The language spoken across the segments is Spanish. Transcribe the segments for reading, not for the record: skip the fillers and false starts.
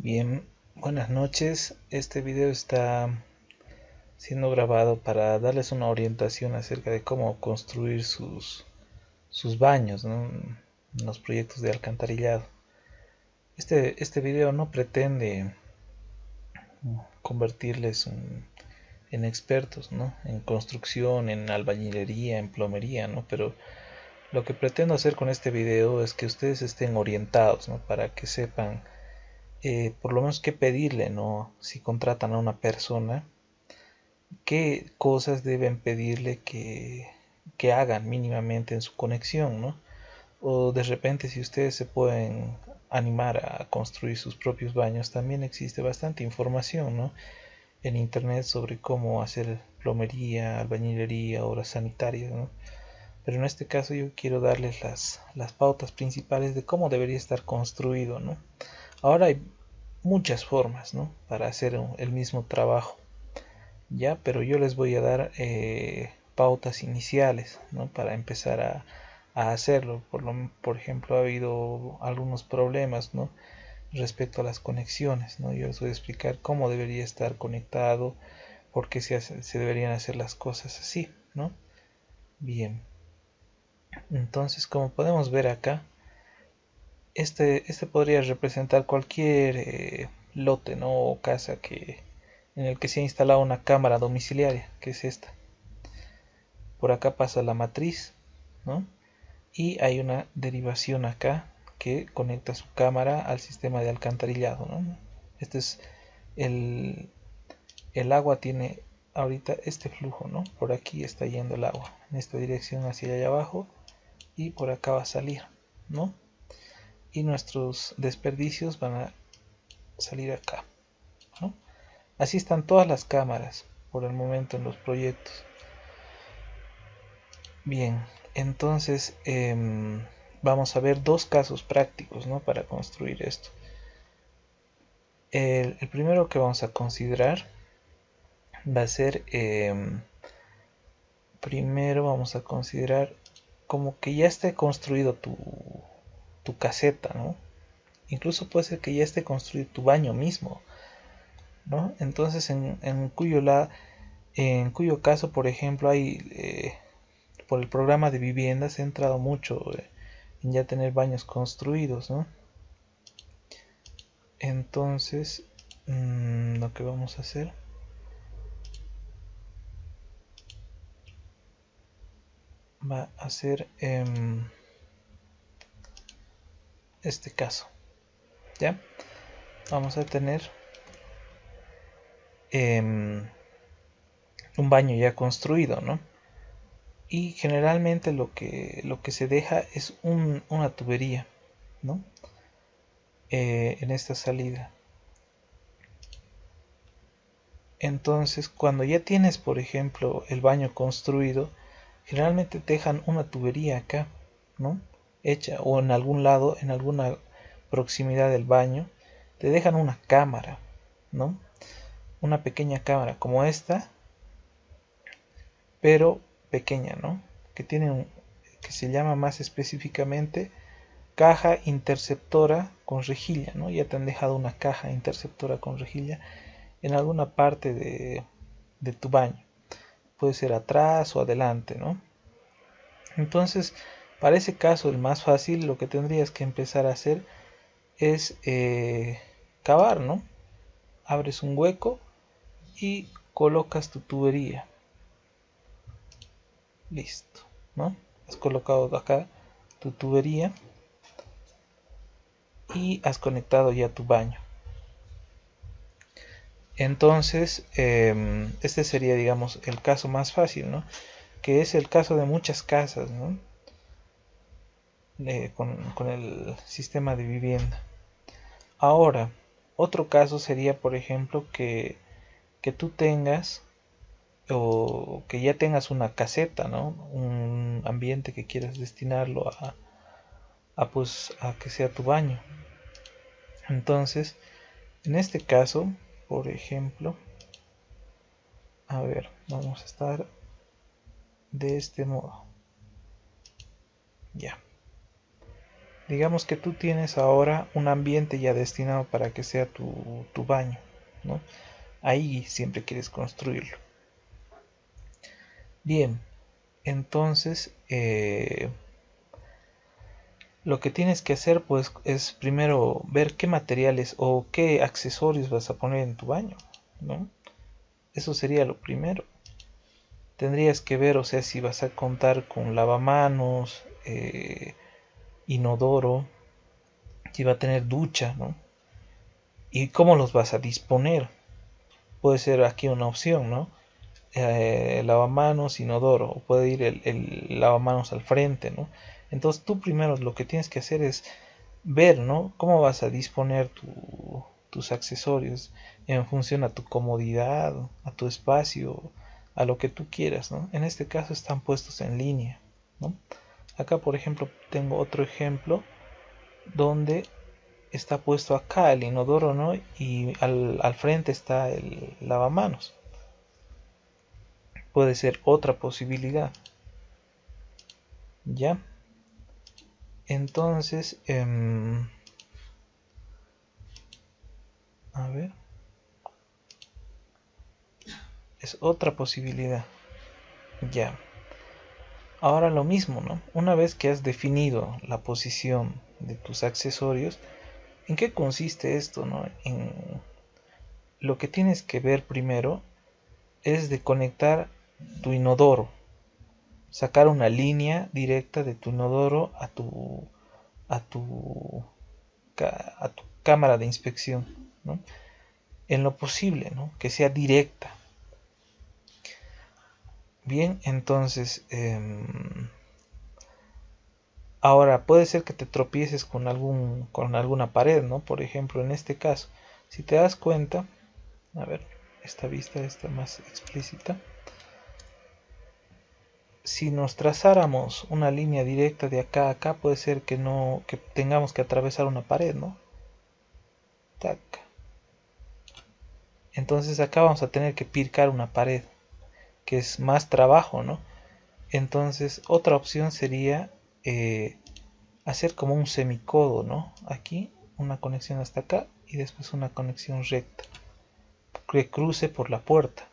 Bien, buenas noches. Este video está siendo grabado para darles una orientación acerca de cómo construir sus baños, ¿no? En los proyectos de alcantarillado. Este video no pretende convertirles en expertos, ¿no? En construcción, en albañilería, en plomería, ¿no? Pero lo que pretendo hacer con este video es que ustedes estén orientados, ¿no? Para que sepan por lo menos qué pedirle, ¿no? Si contratan a una persona, qué cosas deben pedirle que hagan mínimamente en su conexión, ¿no? O de repente si ustedes se pueden animar a construir sus propios baños, también existe bastante información, ¿no? En internet sobre cómo hacer plomería, albañilería, obras sanitarias, ¿no? Pero en este caso yo quiero darles las pautas principales de cómo debería estar construido, ¿no? Ahora hay muchas formas, ¿no? Para hacer el mismo trabajo, ya, pero yo les voy a dar pautas iniciales, ¿no? Para empezar a hacerlo. Por ejemplo, ha habido algunos problemas, ¿no? Respecto a las conexiones, ¿no? Yo les voy a explicar cómo debería estar conectado, por qué se deberían hacer las cosas así, ¿no? Bien, entonces como podemos ver acá, este podría representar cualquier lote, ¿no? O casa en el que se ha instalado una cámara domiciliaria, que es esta. Por acá pasa la matriz, ¿no? Y hay una derivación acá que conecta su cámara al sistema de alcantarillado, ¿no? Este es el, el agua tiene ahorita este flujo, ¿no? Por aquí está yendo el agua, en esta dirección hacia allá abajo y por acá va a salir, ¿no? Y nuestros desperdicios van a salir acá, ¿no? Así están todas las cámaras por el momento en los proyectos. Bien, entonces vamos a ver dos casos prácticos, ¿no? Para construir esto. El primero que vamos a considerar va a ser, primero vamos a considerar como que ya esté construido tu caseta, ¿no? Incluso puede ser que ya esté construido tu baño mismo, ¿no? Entonces en cuyo caso, por ejemplo, hay por el programa de viviendas se ha entrado mucho en ya tener baños construidos, ¿no? Entonces, lo que vamos a hacer va a ser este caso, ¿ya? Vamos a tener em, un baño ya construido, ¿no? Y generalmente lo que se deja es una tubería, ¿no? En esta salida. Entonces, cuando ya tienes, por ejemplo, el baño construido, generalmente te dejan una tubería acá, ¿no? Hecha, o en algún lado, en alguna proximidad del baño, te dejan una cámara, ¿no? Una pequeña cámara como esta, pero pequeña, ¿no? Que se llama más específicamente caja interceptora con rejilla, ¿no? Ya te han dejado una caja interceptora con rejilla en alguna parte de tu baño. Puede ser atrás o adelante, ¿no? Entonces, para ese caso, el más fácil, lo que tendrías que empezar a hacer es cavar, ¿no? Abres un hueco y colocas tu tubería. Listo, ¿no? Has colocado acá tu tubería y has conectado ya tu baño. Entonces, este sería, digamos, el caso más fácil, ¿no? Que es el caso de muchas casas, ¿no? Con el sistema de vivienda. Ahora, otro caso sería, por ejemplo, que tú tengas o que ya tengas una caseta, ¿no? Un ambiente que quieras destinarlo pues a que sea tu baño. Entonces, en este caso, por ejemplo, a ver, vamos a estar de este modo. Ya. Digamos que tú tienes ahora un ambiente ya destinado para que sea tu baño, ¿no? Ahí siempre quieres construirlo. Bien, entonces lo que tienes que hacer pues es primero ver qué materiales o qué accesorios vas a poner en tu baño, ¿no? Eso sería lo primero. Tendrías que ver, o sea, si vas a contar con lavamanos, inodoro, si va a tener ducha, ¿no? Y cómo los vas a disponer. Puede ser aquí una opción, ¿no? Lavamanos, inodoro, o puede ir el lavamanos al frente, ¿no? Entonces tú primero lo que tienes que hacer es ver, ¿no? Cómo vas a disponer tus accesorios en función a tu comodidad, a tu espacio, a lo que tú quieras, ¿no? En este caso están puestos en línea, ¿no? Acá, por ejemplo, tengo otro ejemplo donde está puesto acá el inodoro, ¿no? Y al frente está el lavamanos. Puede ser otra posibilidad, ¿ya? Entonces, a ver, es otra posibilidad, ya. Ahora lo mismo, ¿no? Una vez que has definido la posición de tus accesorios, ¿en qué consiste esto, no? En lo que tienes que ver primero es de conectar tu inodoro, sacar una línea directa de tu inodoro a tu, a tu cámara de inspección, ¿no? En lo posible, ¿no? Que sea directa. Bien, entonces, ahora puede ser que te tropieces con alguna pared, ¿no? Por ejemplo, en este caso, si te das cuenta, a ver, esta vista está más explícita. Si nos trazáramos una línea directa de acá a acá, puede ser que tengamos que atravesar una pared, ¿no? Tac. Entonces acá vamos a tener que pircar una pared, que es más trabajo, ¿no? Entonces otra opción sería hacer como un semicodo, ¿no? Aquí una conexión hasta acá y después una conexión recta que cruce por la puerta,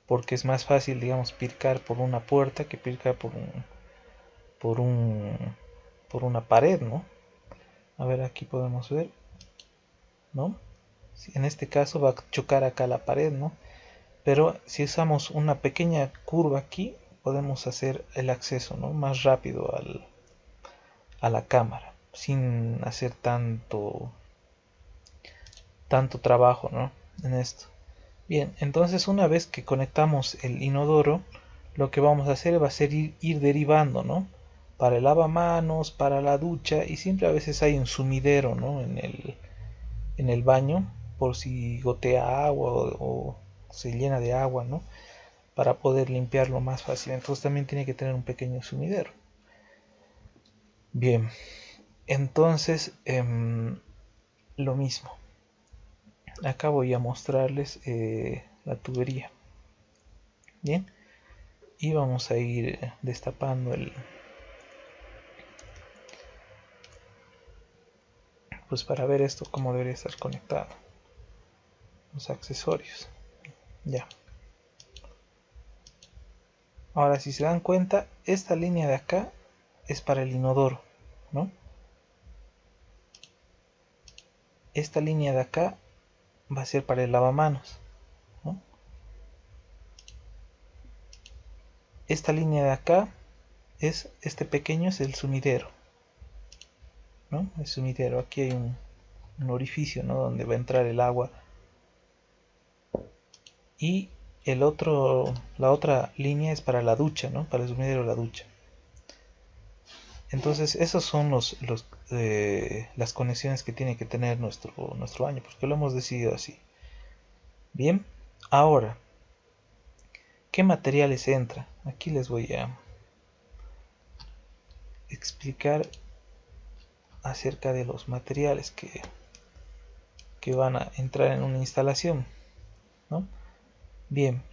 porque es más fácil, digamos, pircar por una puerta que pircar por un, por una pared, ¿no? A ver, aquí podemos ver, ¿no? En este caso va a chocar acá la pared, ¿no? Pero si usamos una pequeña curva aquí, podemos hacer el acceso, ¿no? Más rápido a la cámara, sin hacer tanto trabajo, ¿no? En esto. Bien, entonces una vez que conectamos el inodoro, lo que vamos a hacer va a ser ir derivando, ¿no? Para el lavamanos, para la ducha, y siempre a veces hay un sumidero, ¿no? En el baño, por si gotea agua o se llena de agua, ¿no? Para poder limpiarlo más fácil. Entonces también tiene que tener un pequeño sumidero. Bien, entonces lo mismo. Acá voy a mostrarles la tubería. Bien, y vamos a ir destapando pues para ver esto cómo debería estar conectado, los accesorios. Ya, ahora si se dan cuenta, esta línea de acá es para el inodoro, ¿no? Esta línea de acá va a ser para el lavamanos, ¿no? Esta línea de acá es, este pequeño es el sumidero, ¿no? El sumidero, aquí hay un orificio, ¿no? Donde va a entrar el agua. Y la otra línea es para la ducha, ¿no? Para el sumidero de la ducha. Entonces, esos son las conexiones que tiene que tener nuestro baño, porque lo hemos decidido así. Bien, ahora, ¿qué materiales entra? Aquí les voy a explicar acerca de los materiales que van a entrar en una instalación, ¿no? Bien,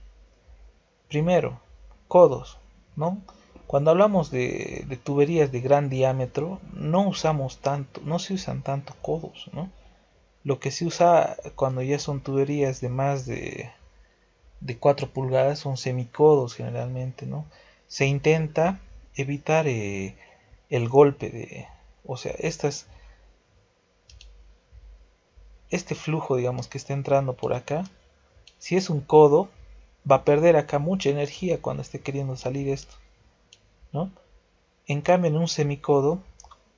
primero, codos, ¿no? Cuando hablamos de tuberías de gran diámetro, no usamos tanto, no se usan tanto codos, ¿no? Lo que se usa cuando ya son tuberías de más de 4 pulgadas son semicodos generalmente, ¿no? Se intenta evitar el golpe o sea, este flujo, digamos, que está entrando por acá, si es un codo, va a perder acá mucha energía cuando esté queriendo salir esto, ¿no? En cambio, en un semicodo,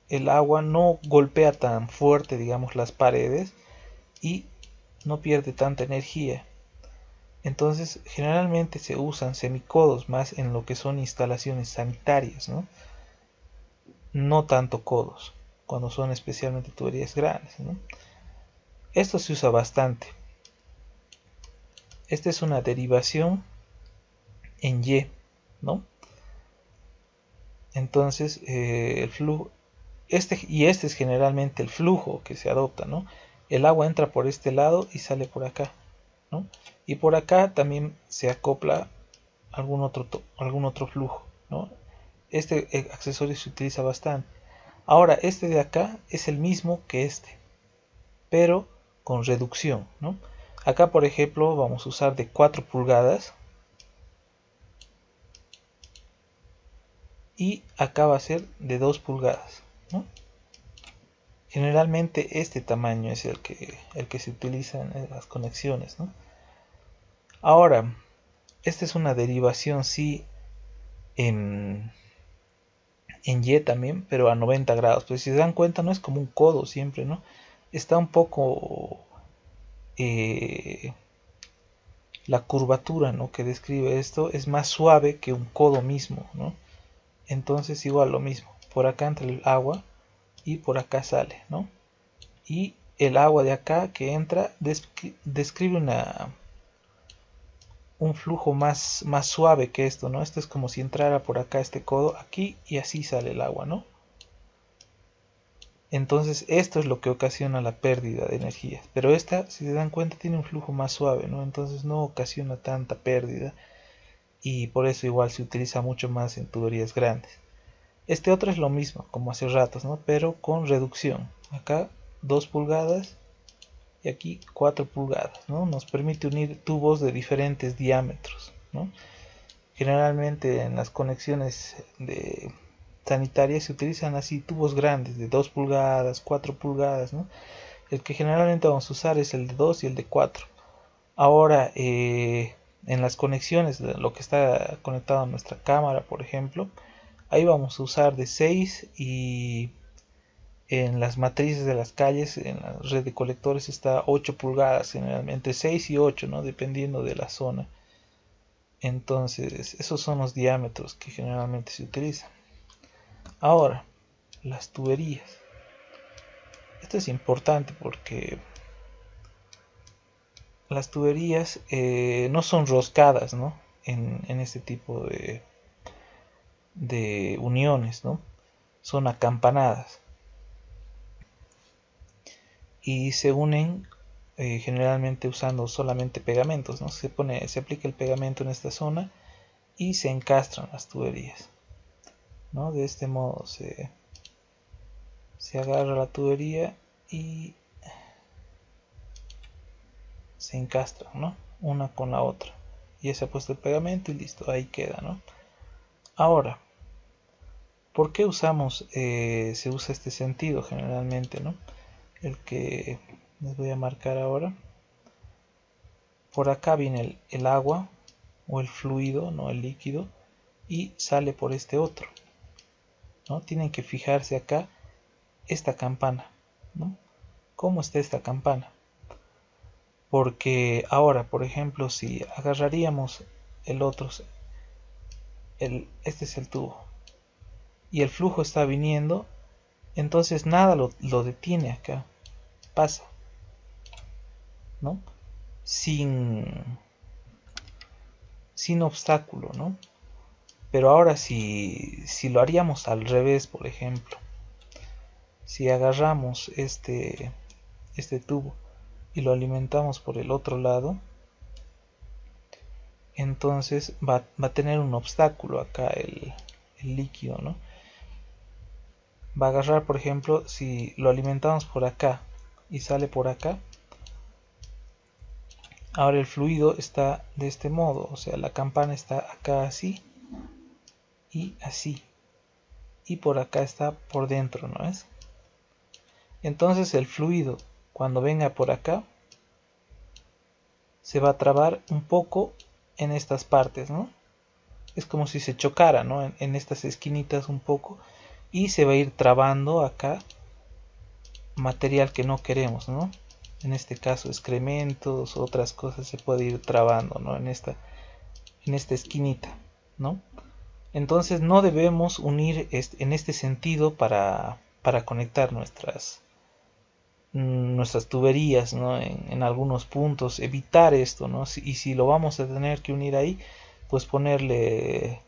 el agua no golpea tan fuerte, digamos, las paredes y no pierde tanta energía. Entonces, generalmente se usan semicodos más en lo que son instalaciones sanitarias, ¿no? No tanto codos, cuando son especialmente tuberías grandes, ¿no? Esto se usa bastante. Esta es una derivación en Y, ¿no? Entonces, el flujo, este es generalmente el flujo que se adopta, ¿no? El agua entra por este lado y sale por acá, ¿no? Y por acá también se acopla algún otro flujo, ¿no? Este accesorio se utiliza bastante. Ahora, este de acá es el mismo que este, pero con reducción, ¿no? Acá, por ejemplo, vamos a usar de 4 pulgadas y acá va a ser de 2 pulgadas, ¿no? Generalmente este tamaño es el que se utiliza en las conexiones, ¿no? Ahora, esta es una derivación, sí, en, en Y también, pero a 90 grados. Pues si se dan cuenta, no es como un codo siempre, ¿no? Está un poco eh, la curvatura, ¿no?, que describe esto es más suave que un codo mismo, ¿no? Entonces igual lo mismo, por acá entra el agua y por acá sale, ¿no? Y el agua de acá que entra describe un flujo más suave que esto, ¿no? Esto es como si entrara por acá este codo aquí y así sale el agua, ¿no? Entonces esto es lo que ocasiona la pérdida de energía. Pero esta, si se dan cuenta, tiene un flujo más suave, ¿no? Entonces no ocasiona tanta pérdida y por eso igual se utiliza mucho más en tuberías grandes. Este otro es lo mismo, como hace ratos, ¿no? Pero con reducción. Acá 2 pulgadas y aquí 4 pulgadas, ¿no? Nos permite unir tubos de diferentes diámetros, ¿no? Generalmente en las conexiones sanitarias se utilizan así tubos grandes de 2 pulgadas, 4 pulgadas, ¿no? El que generalmente vamos a usar es el de 2 y el de 4. Ahora, en las conexiones, lo que está conectado a nuestra cámara, por ejemplo, ahí vamos a usar de 6 y en las matrices de las calles, en la red de colectores está 8 pulgadas, generalmente 6 y 8, ¿no? Dependiendo de la zona. Entonces, esos son los diámetros que generalmente se utilizan. Ahora, las tuberías. Esto es importante porque las tuberías no son roscadas, ¿no? En este tipo de uniones, ¿no? Son acampanadas y se unen generalmente usando solamente pegamentos, ¿no? Se aplica el pegamento en esta zona y se encastran las tuberías, ¿no? De este modo se agarra la tubería y se encastran, ¿no? Una con la otra. Ya se ha puesto el pegamento y listo, ahí queda, ¿no? Ahora, ¿por qué se usa este sentido generalmente, ¿no? El que les voy a marcar ahora. Por acá viene el agua o el fluido, no el líquido, y sale por este otro, ¿no? Tienen que fijarse acá esta campana, ¿no? ¿Cómo está esta campana? Porque ahora, por ejemplo, si agarraríamos el otro, este es el tubo, y el flujo está viniendo, entonces nada lo detiene acá, pasa, ¿no? Sin obstáculo, ¿no? Pero ahora si lo haríamos al revés, por ejemplo, si agarramos este tubo y lo alimentamos por el otro lado, entonces va a tener un obstáculo acá el líquido, ¿no? Va a agarrar, por ejemplo, si lo alimentamos por acá y sale por acá, ahora el fluido está de este modo, o sea, la campana está acá así y así, y por acá está por dentro, ¿no es? Entonces el fluido, cuando venga por acá, se va a trabar un poco en estas partes, ¿no? Es como si se chocara, ¿no? En estas esquinitas un poco, y se va a ir trabando acá material que no queremos, ¿no? En este caso excrementos, otras cosas se puede ir trabando, ¿no? En esta esquinita, ¿no? Entonces no debemos unir en este sentido para conectar nuestras tuberías, ¿no? En algunos puntos, evitar esto, ¿no? Y si lo vamos a tener que unir ahí, pues ponerle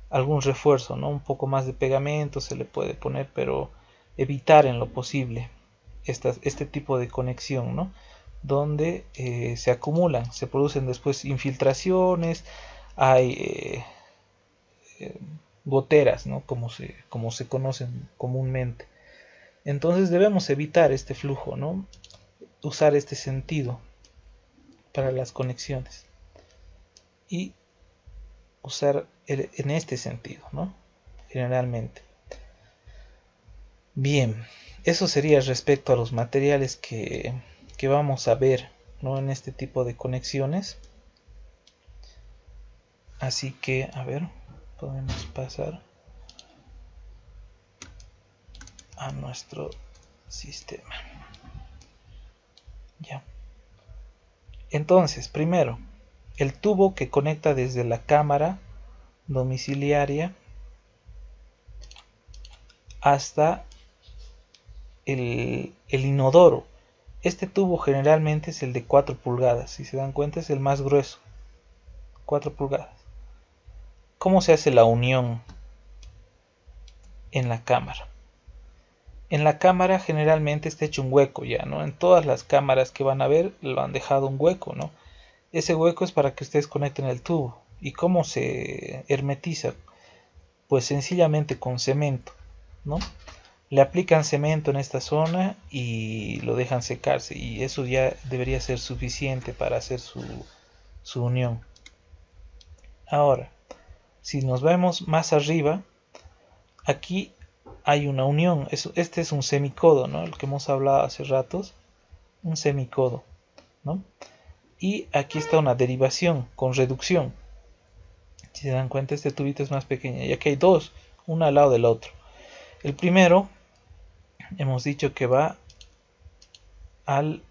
algún refuerzo, ¿no? Un poco más de pegamento se le puede poner, pero evitar en lo posible este tipo de conexión, ¿no? Donde se acumulan, se producen después infiltraciones, hay goteras, ¿no? Como se conocen comúnmente. Entonces debemos evitar este flujo, ¿no? Usar este sentido para las conexiones y usar en este sentido, ¿no? Generalmente. Bien, eso sería respecto a los materiales que vamos a ver, ¿no? En este tipo de conexiones. Así que, a ver, podemos pasar a nuestro sistema. Ya. Entonces, primero, el tubo que conecta desde la cámara domiciliaria hasta el inodoro. Este tubo generalmente es el de 4 pulgadas, si se dan cuenta es el más grueso, 4 pulgadas. ¿Cómo se hace la unión en la cámara? En la cámara generalmente está hecho un hueco ya, ¿no? En todas las cámaras que van a ver lo han dejado un hueco, ¿no? Ese hueco es para que ustedes conecten el tubo. ¿Y cómo se hermetiza? Pues sencillamente con cemento, ¿no? Le aplican cemento en esta zona y lo dejan secarse, y eso ya debería ser suficiente para hacer su unión. Ahora, si nos vemos más arriba, aquí hay una unión. Este es un semicodo, ¿no? El que hemos hablado hace ratos, un semicodo, ¿no? Y aquí está una derivación con reducción. Si se dan cuenta, este tubito es más pequeño, y aquí hay dos, uno al lado del otro. El primero hemos dicho que va al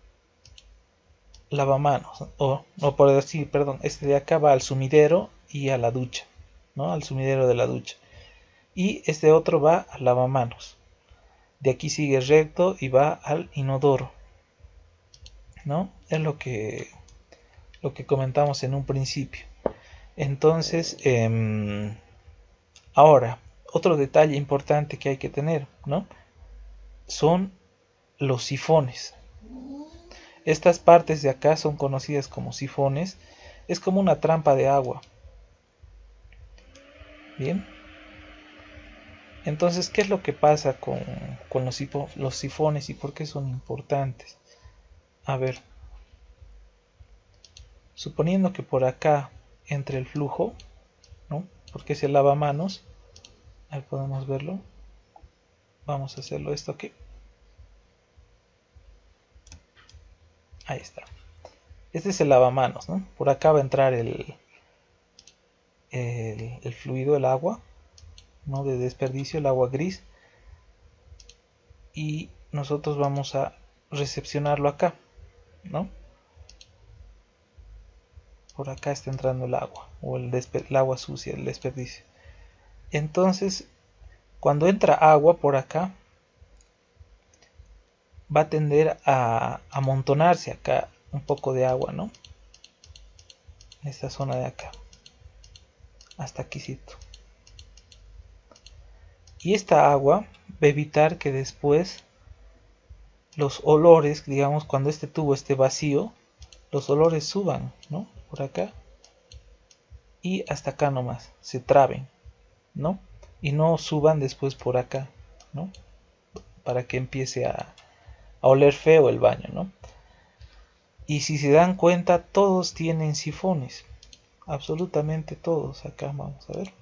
lavamanos, o no, por decir, perdón, este de acá va al sumidero y a la ducha, ¿no? Al sumidero de la ducha. Y este otro va al lavamanos. De aquí sigue recto y va al inodoro, ¿no? Es lo que comentamos en un principio. Entonces, ahora, otro detalle importante que hay que tener, ¿no? Son los sifones. Estas partes de acá son conocidas como sifones. Es como una trampa de agua. Bien. Entonces, ¿qué es lo que pasa con los sifones y por qué son importantes? A ver, suponiendo que por acá entre el flujo, ¿no? Porque es el lavamanos, ahí podemos verlo. Vamos a hacerlo esto aquí. Ahí está. Este es el lavamanos, ¿no? Por acá va a entrar el fluido, el agua, ¿no? De desperdicio, el agua gris. Y nosotros vamos a recepcionarlo acá, ¿no? Por acá está entrando el agua, o el agua sucia, el desperdicio. Entonces, cuando entra agua por acá, va a tender a amontonarse acá un poco de agua, ¿no? En esta zona de acá, hasta aquícito. Y esta agua va a evitar que después los olores, digamos, cuando este tubo esté vacío, los olores suban, ¿no? Por acá y hasta acá nomás, se traben, ¿no? y no suban después por acá, ¿no? Para que empiece a oler feo el baño, ¿no? Y si se dan cuenta, todos tienen sifones, absolutamente todos. Acá vamos a ver,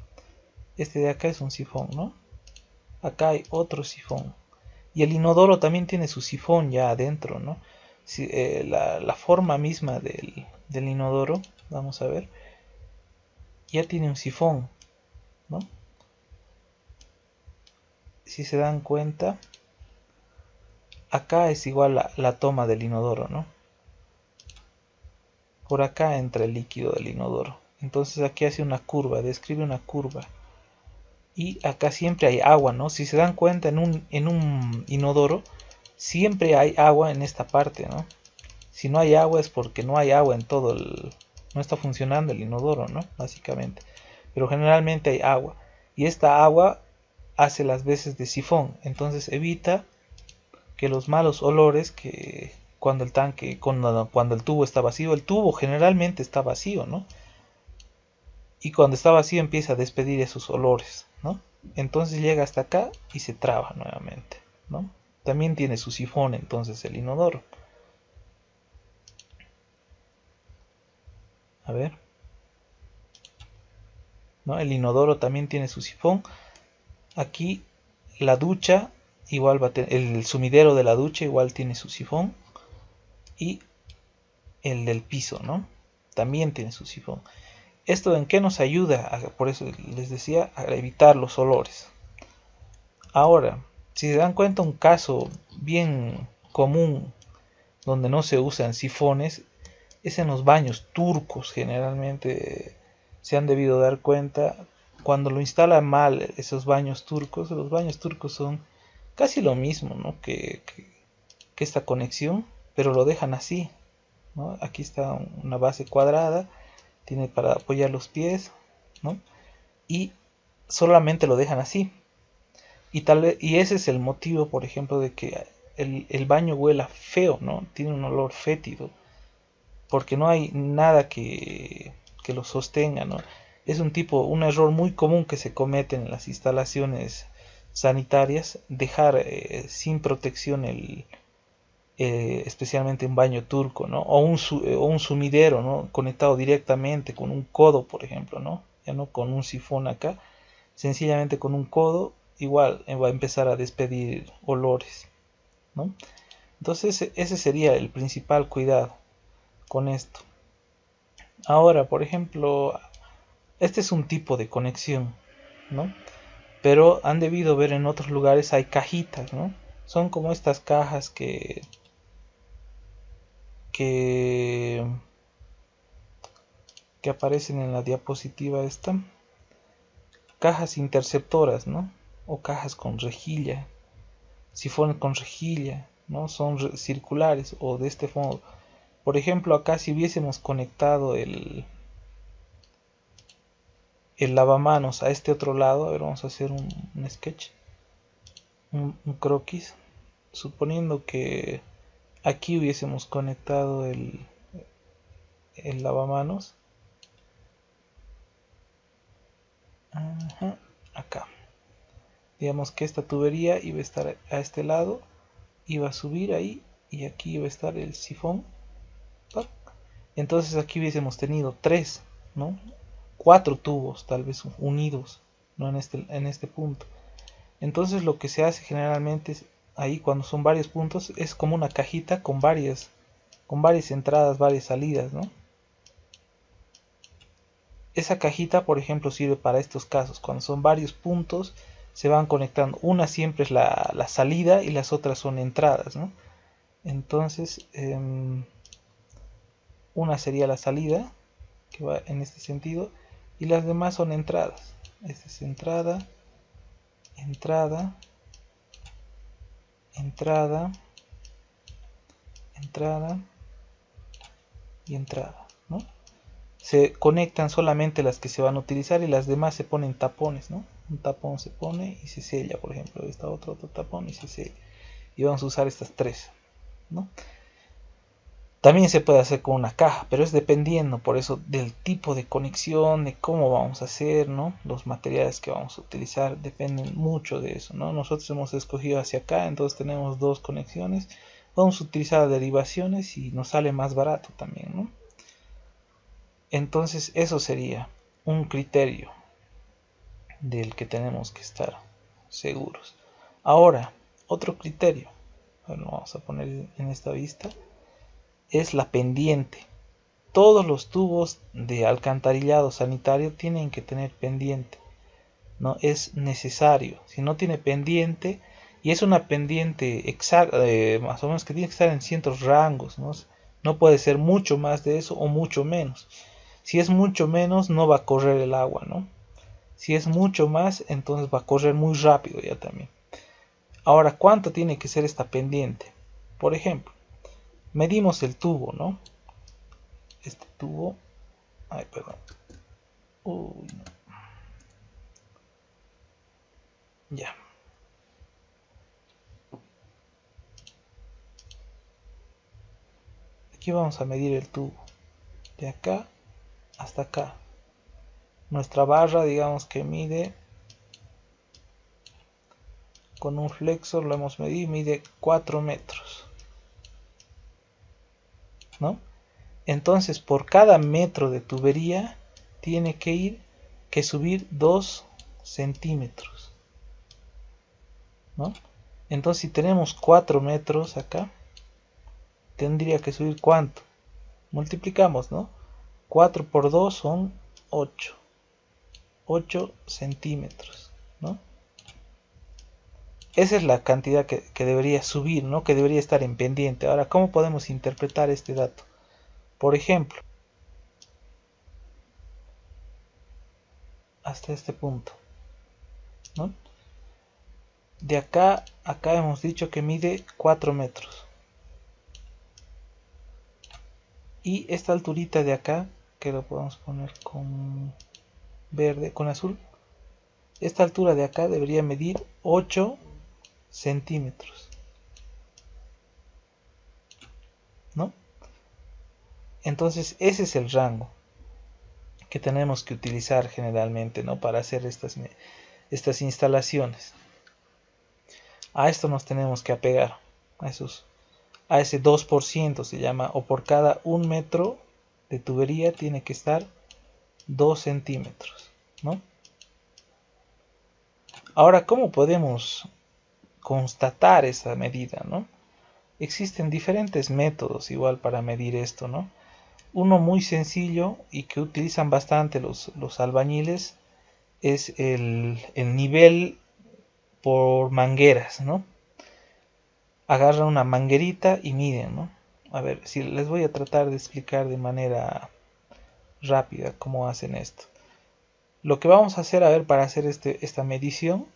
este de acá es un sifón, ¿no? Acá hay otro sifón, y el inodoro también tiene su sifón ya adentro, ¿no? Si, la forma misma del inodoro, vamos a ver, ya tiene un sifón, ¿no? Si se dan cuenta, acá es igual la toma del inodoro, ¿no? Por acá entra el líquido del inodoro. Entonces aquí hace una curva, describe una curva. Y acá siempre hay agua, ¿no? Si se dan cuenta, en un inodoro siempre hay agua en esta parte, ¿no? Si no hay agua es porque no hay agua en todo el... no está funcionando el inodoro, ¿no? Básicamente. Pero generalmente hay agua. Y esta agua hace las veces de sifón. Entonces evita que los malos olores que cuando el tanque, cuando el tubo está vacío, el tubo generalmente está vacío, ¿no? Y cuando está vacío empieza a despedir esos olores, ¿no? Entonces llega hasta acá y se traba nuevamente, ¿no? También tiene su sifón entonces el inodoro. A ver, ¿no? El inodoro también tiene su sifón. Aquí la ducha igual va a tener, el sumidero de la ducha igual tiene su sifón. Y el del piso, ¿no? También tiene su sifón. ¿Esto en qué nos ayuda? Por eso les decía, a evitar los olores. Ahora, si se dan cuenta, un caso bien común donde no se usan sifones es en los baños turcos. Generalmente se han debido dar cuenta cuando lo instalan mal esos baños turcos. Los baños turcos son casi lo mismo, ¿no? que esta conexión, pero lo dejan así, ¿no? Aquí está una base cuadrada, tiene para apoyar los pies, ¿no? Y solamente lo dejan así. Y ese es el motivo, por ejemplo, de que el baño huela feo, ¿no? Tiene un olor fétido, porque no hay nada que lo sostenga, ¿no? Es un error muy común que se comete en las instalaciones sanitarias, dejar sin protección especialmente un baño turco, ¿no? O un sumidero, ¿no? Conectado directamente con un codo, por ejemplo, ¿no? Ya no con un sifón acá, sencillamente con un codo, igual va a empezar a despedir olores, ¿no? Entonces ese sería el principal cuidado con esto. Ahora, por ejemplo, este es un tipo de conexión, ¿no? Pero han debido ver en otros lugares hay cajitas, ¿no? Son como estas cajas que que aparecen en la diapositiva esta, cajas interceptoras, ¿no? O cajas con rejilla, sifones con rejilla, ¿no? Son circulares o de este modo. Por ejemplo, acá si hubiésemos conectado el lavamanos a este otro lado, a ver, vamos a hacer un sketch, un croquis, suponiendo que aquí hubiésemos conectado el lavamanos. Ajá, acá. Digamos que esta tubería iba a estar a este lado, iba a subir ahí y aquí iba a estar el sifón. ¡Pac! Entonces aquí hubiésemos tenido tres, ¿no? Cuatro tubos tal vez unidos, ¿no? En este punto. Entonces lo que se hace generalmente es, ahí cuando son varios puntos es como una cajita con varias entradas, varias salidas, ¿no? Esa cajita, por ejemplo, sirve para estos casos. Cuando son varios puntos, se van conectando. Una siempre es la salida y las otras son entradas, ¿no? Entonces, una sería la salida, que va en este sentido, y las demás son entradas. Esta es entrada, entrada, entrada, entrada y entrada, ¿no? Se conectan solamente las que se van a utilizar y las demás se ponen tapones, ¿no? Un tapón se pone y se sella, por ejemplo, esta otro tapón y se sella. Y vamos a usar estas tres, ¿no? También se puede hacer con una caja, pero es dependiendo, por eso, del tipo de conexión, de cómo vamos a hacer, ¿no? Los materiales que vamos a utilizar dependen mucho de eso, ¿no? Nosotros hemos escogido hacia acá, entonces tenemos dos conexiones. Vamos a utilizar derivaciones y nos sale más barato también, ¿no? Entonces eso sería un criterio del que tenemos que estar seguros. Ahora, otro criterio, bueno, vamos a poner en esta vista, es la pendiente. Todos los tubos de alcantarillado sanitario tienen que tener pendiente, no es necesario. Si no tiene pendiente, y es una pendiente exacta, más o menos, que tiene que estar en ciertos rangos, ¿no? No puede ser mucho más de eso o mucho menos. Si es mucho menos, no va a correr el agua, ¿no? Si es mucho más, entonces va a correr muy rápido ya también. Ahora, ¿cuánto tiene que ser esta pendiente? Por ejemplo, medimos el tubo, ¿no? Este tubo, ay, perdón. Uy, no. Ya. Aquí vamos a medir el tubo. De acá hasta acá. Nuestra barra, digamos que mide, con un flexor lo hemos medido, mide 4 metros, ¿no? Entonces, por cada metro de tubería tiene que subir 2 centímetros, ¿no? Entonces, si tenemos 4 metros acá, tendría que subir ¿cuánto? Multiplicamos, ¿no? 4 por 2 son 8 centímetros, ¿no? Esa es la cantidad que debería subir, ¿no? Que debería estar en pendiente. Ahora, ¿cómo podemos interpretar este dato? Por ejemplo, hasta este punto, ¿no? De acá a acá hemos dicho que mide 4 metros. Y esta alturita de acá, que lo podemos poner con verde, con azul, esta altura de acá debería medir 8 centímetros, ¿no? Entonces ese es el rango que tenemos que utilizar generalmente, ¿no? Para hacer estas instalaciones. A esto nos tenemos que apegar, a ese 2% se llama, o por cada 1 metro de tubería tiene que estar 2 centímetros, ¿no? Ahora, ¿cómo podemos constatar esa medida, ¿no? Existen diferentes métodos igual para medir esto, ¿no? Uno muy sencillo y que utilizan bastante los albañiles es el nivel por mangueras, ¿no? Agarran una manguerita y miden, ¿no? A ver, si les voy a tratar de explicar de manera rápida cómo hacen esto. Lo que vamos a hacer, a ver, para hacer esta medición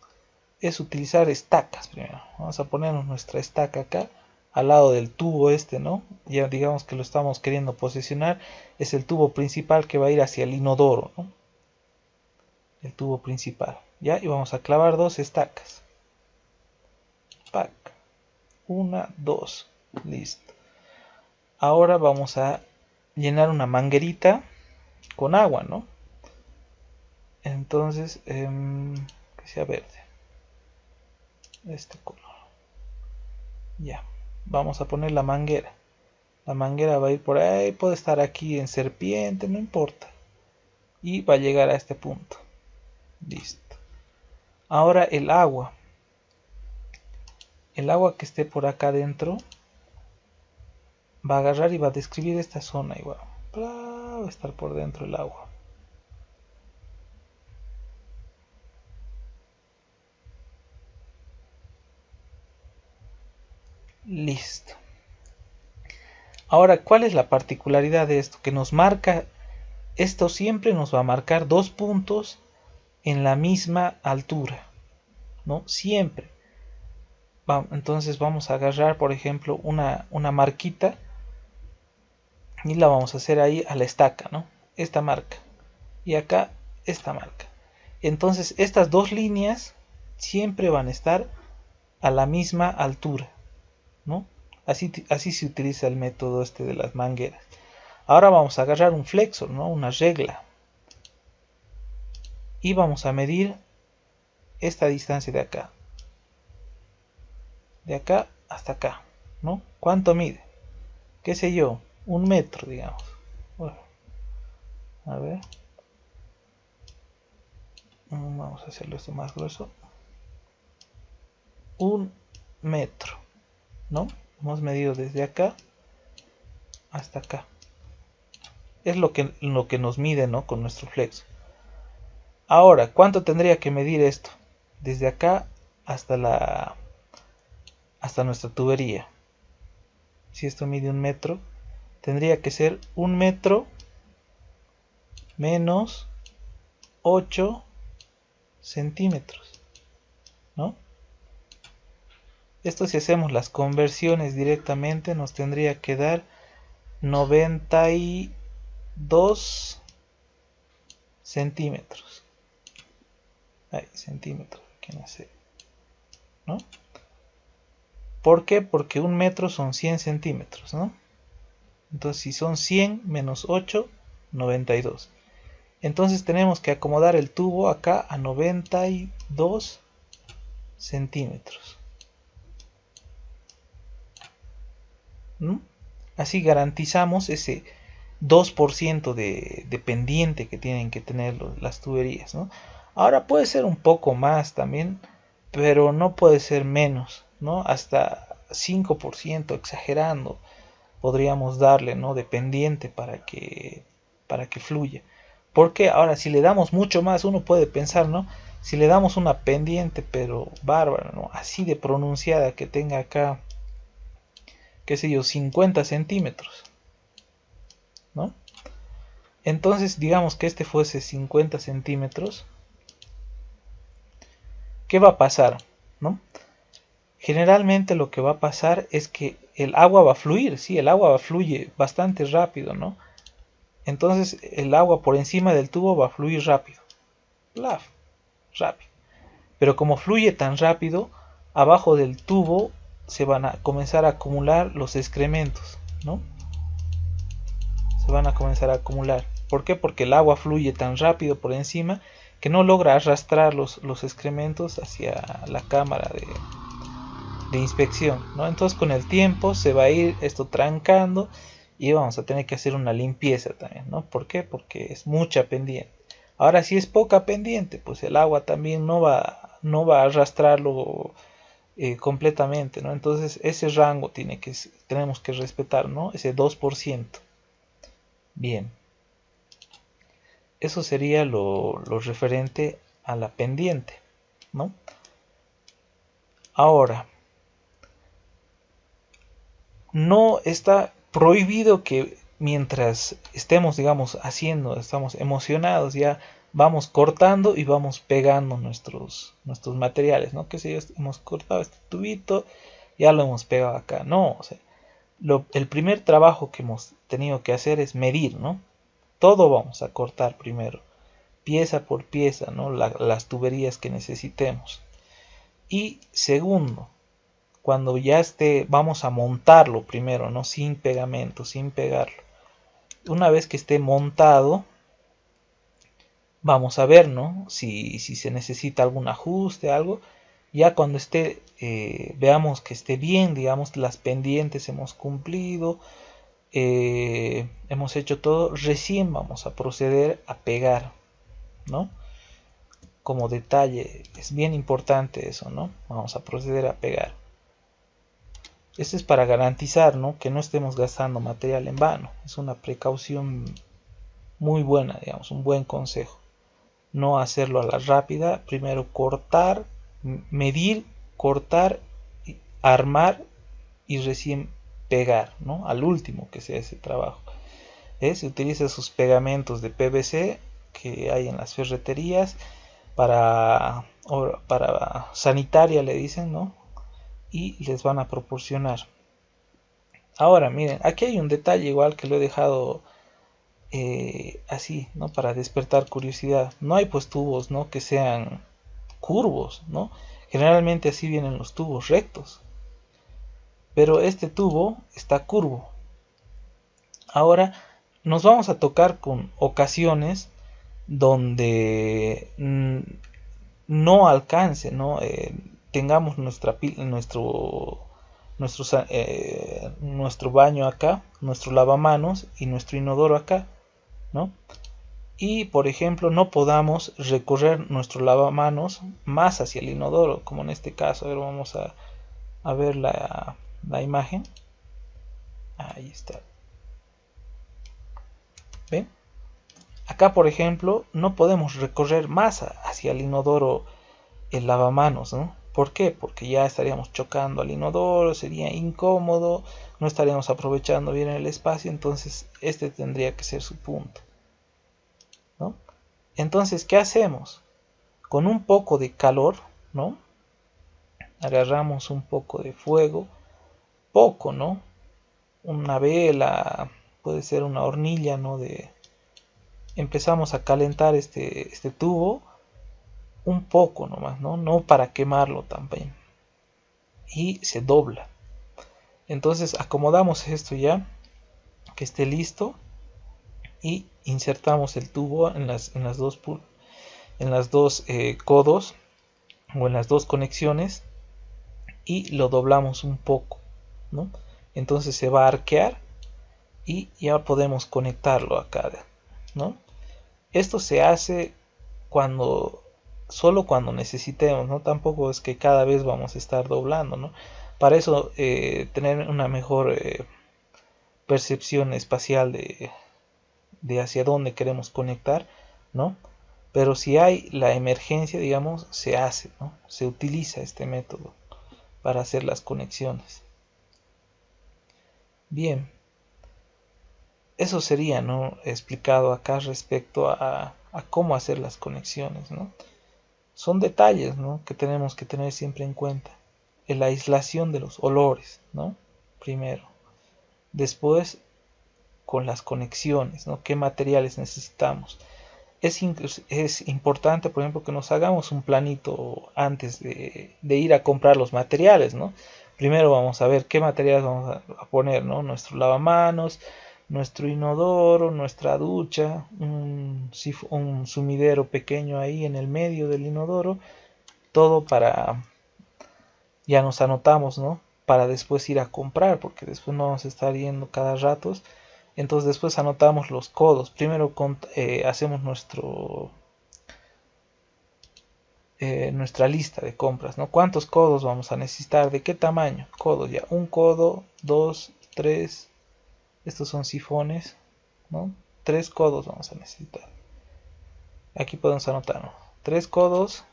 es utilizar estacas primero. Vamos a ponernos nuestra estaca acá al lado del tubo este, ¿no? Ya digamos que lo estamos queriendo posicionar, es el tubo principal que va a ir hacia el inodoro, ¿no? El tubo principal, ¿ya? Y vamos a clavar dos estacas. Pac. Una, dos. Listo. Ahora vamos a llenar una manguerita con agua, ¿no? Entonces, que sea verde. De este color. Ya. Vamos a poner la manguera. La manguera va a ir por ahí, puede estar aquí en serpiente, no importa. Y va a llegar a este punto. Listo. Ahora el agua. El agua que esté por acá adentro va a agarrar y va a describir esta zona igual. Va a estar por dentro el agua. Listo. Ahora, ¿cuál es la particularidad de esto? Que nos marca, esto siempre nos va a marcar 2 puntos en la misma altura, ¿no? Siempre. Entonces vamos a agarrar, por ejemplo, una marquita y la vamos a hacer ahí a la estaca, ¿no? Esta marca. Y acá esta marca. Entonces estas dos líneas siempre van a estar a la misma altura, ¿no? Así se utiliza el método este de las mangueras. Ahora vamos a agarrar un flexor, ¿no? Una regla. Y vamos a medir esta distancia de acá. De acá hasta acá, ¿no? ¿Cuánto mide? ¿Qué sé yo? 1 metro, digamos. Bueno, a ver. Vamos a hacerlo esto más grueso. 1 metro, ¿no? Hemos medido desde acá hasta acá. Es lo que nos mide, ¿no? Con nuestro flexo. Ahora, ¿cuánto tendría que medir esto? Desde acá hasta nuestra tubería. Si esto mide 1 metro, tendría que ser 1 metro menos 8 centímetros, ¿no? Esto, si hacemos las conversiones directamente, nos tendría que dar 92 centímetros. Ay, centímetros, que no sé, ¿no? ¿Por qué? Porque 1 metro son 100 centímetros, ¿no? Entonces, si son 100 menos 8, 92. Entonces tenemos que acomodar el tubo acá a 92 centímetros. ¿Mm? Así garantizamos ese 2% de pendiente que tienen que tener las tuberías, ¿no? Ahora puede ser un poco más también, pero no puede ser menos, ¿no? Hasta 5%, exagerando, podríamos darle, ¿no? De pendiente para que fluya. Porque ahora, si le damos mucho más, uno puede pensar, ¿no? Si le damos una pendiente, pero bárbara, ¿no? Así de pronunciada, que tenga acá, qué sé yo, 50 centímetros, ¿no? Entonces, digamos que este fuese 50 centímetros. ¿Qué va a pasar? ¿No? Generalmente lo que va a pasar es que el agua va a fluir, sí, el agua fluye bastante rápido, ¿no? Entonces el agua por encima del tubo va a fluir rápido. Plaf, rápido. Pero como fluye tan rápido, abajo del tubo se van a comenzar a acumular los excrementos, ¿no? Se van a comenzar a acumular. ¿Por qué? Porque el agua fluye tan rápido por encima que no logra arrastrar los excrementos hacia la cámara de inspección, ¿no? Entonces con el tiempo se va a ir esto trancando y vamos a tener que hacer una limpieza también, ¿no? ¿Por qué? Porque es mucha pendiente. Ahora, si es poca pendiente, pues el agua también no va a arrastrarlo completamente, ¿no? Entonces ese rango tenemos que respetar, ¿no? Ese 2%. Bien. Eso sería lo referente a la pendiente, ¿no? Ahora, no está prohibido que mientras estemos, digamos, estamos emocionados, ya vamos cortando y vamos pegando nuestros materiales, ¿no? Que si hemos cortado este tubito, ya lo hemos pegado acá. No, o sea, el primer trabajo que hemos tenido que hacer es medir, ¿no? Todo vamos a cortar primero, pieza por pieza, ¿no? Las tuberías que necesitemos. Y segundo, cuando ya vamos a montarlo primero, ¿no? Sin pegamento, sin pegarlo. Una vez que esté montado, vamos a ver, ¿no? Si se necesita algún ajuste, algo. Ya cuando veamos que esté bien, digamos, las pendientes hemos cumplido, hemos hecho todo, recién vamos a proceder a pegar, ¿no? Como detalle, es bien importante eso, ¿no? Vamos a proceder a pegar. Esto es para garantizar, ¿no? Que no estemos gastando material en vano. Es una precaución muy buena, digamos, un buen consejo. No hacerlo a la rápida. Primero cortar, medir, cortar, armar y recién pegar, ¿no? Al último que sea ese trabajo. Se utiliza sus pegamentos de PVC que hay en las ferreterías para sanitaria, le dicen, ¿no? Y les van a proporcionar. Ahora, miren, aquí hay un detalle igual que lo he dejado así, ¿no? Para despertar curiosidad. No hay pues tubos, ¿no? Que sean curvos, ¿no? Generalmente así vienen los tubos rectos. pero este tubo está curvo. Ahora nos vamos a tocar con ocasiones donde no alcance, ¿no? Tengamos nuestro baño acá, nuestro lavamanos y nuestro inodoro acá, ¿no? Y por ejemplo no podamos recorrer nuestro lavamanos más hacia el inodoro, como en este caso. A ver, vamos a ver la imagen. Ahí está. ¿Ven? Acá por ejemplo no podemos recorrer más hacia el inodoro el lavamanos, ¿no? ¿Por qué? Porque ya estaríamos chocando al inodoro, sería incómodo, no estaríamos aprovechando bien el espacio, entonces este tendría que ser su punto, ¿no? Entonces, ¿qué hacemos? Con un poco de calor, ¿no? Agarramos un poco de fuego, poco, ¿no? Una vela, puede ser una hornilla, ¿no? Empezamos a calentar este tubo un poco nomás, ¿no? No para quemarlo también. Y se dobla. Entonces acomodamos esto ya, que esté listo, y insertamos el tubo en las dos codos o en las dos conexiones y lo doblamos un poco, ¿no? Entonces se va a arquear y ya podemos conectarlo acá, ¿no? Esto se hace solo cuando necesitemos, ¿no? Tampoco es que cada vez vamos a estar doblando, ¿no? Para eso tener una mejor percepción espacial de hacia dónde queremos conectar, ¿no? Pero si hay la emergencia, digamos, se hace, ¿no? Se utiliza este método para hacer las conexiones. Bien, eso sería, ¿no? Explicado acá respecto a cómo hacer las conexiones, ¿no? Son detalles, ¿no? Que tenemos que tener siempre en cuenta. La aislación de los olores, ¿no? Primero. Después, con las conexiones, ¿no? ¿Qué materiales necesitamos? Es importante, por ejemplo, que nos hagamos un planito antes de ir a comprar los materiales, ¿no? Primero vamos a ver qué materiales vamos a poner, ¿no? Nuestro lavamanos, nuestro inodoro, nuestra ducha, un sumidero pequeño ahí en el medio del inodoro, todo ya nos anotamos, ¿no? Para después ir a comprar, porque después no vamos a estar yendo cada rato. Entonces después anotamos los codos. Primero hacemos nuestra lista de compras, ¿no? ¿Cuántos codos vamos a necesitar? ¿De qué tamaño? Codos, ya. Un codo, dos, tres. Estos son sifones, ¿no? 3 codos vamos a necesitar. Aquí podemos anotar, ¿no? 3 codos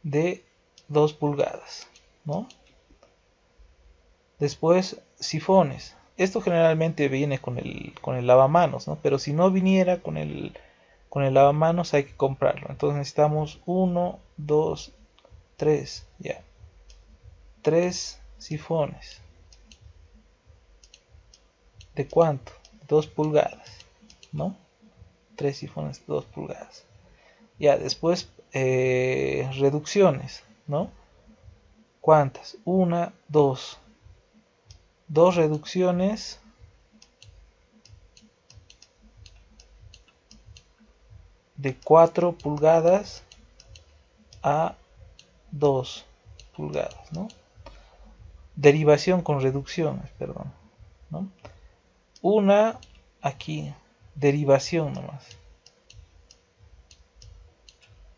de 2 pulgadas, ¿no? Después, sifones. Esto generalmente viene con el lavamanos, ¿no? Pero si no viniera con el lavamanos hay que comprarlo. Entonces necesitamos 1, 2, 3, ya. 3 sifones. ¿De cuánto? 2 pulgadas, ¿no? 3 sifones de 2 pulgadas. Ya, después reducciones, ¿no? ¿Cuántas? 1, 2. 2 reducciones de 4 pulgadas a 2 pulgadas, ¿no? Derivación con reducciones, perdón, ¿no? Una aquí, derivación nomás.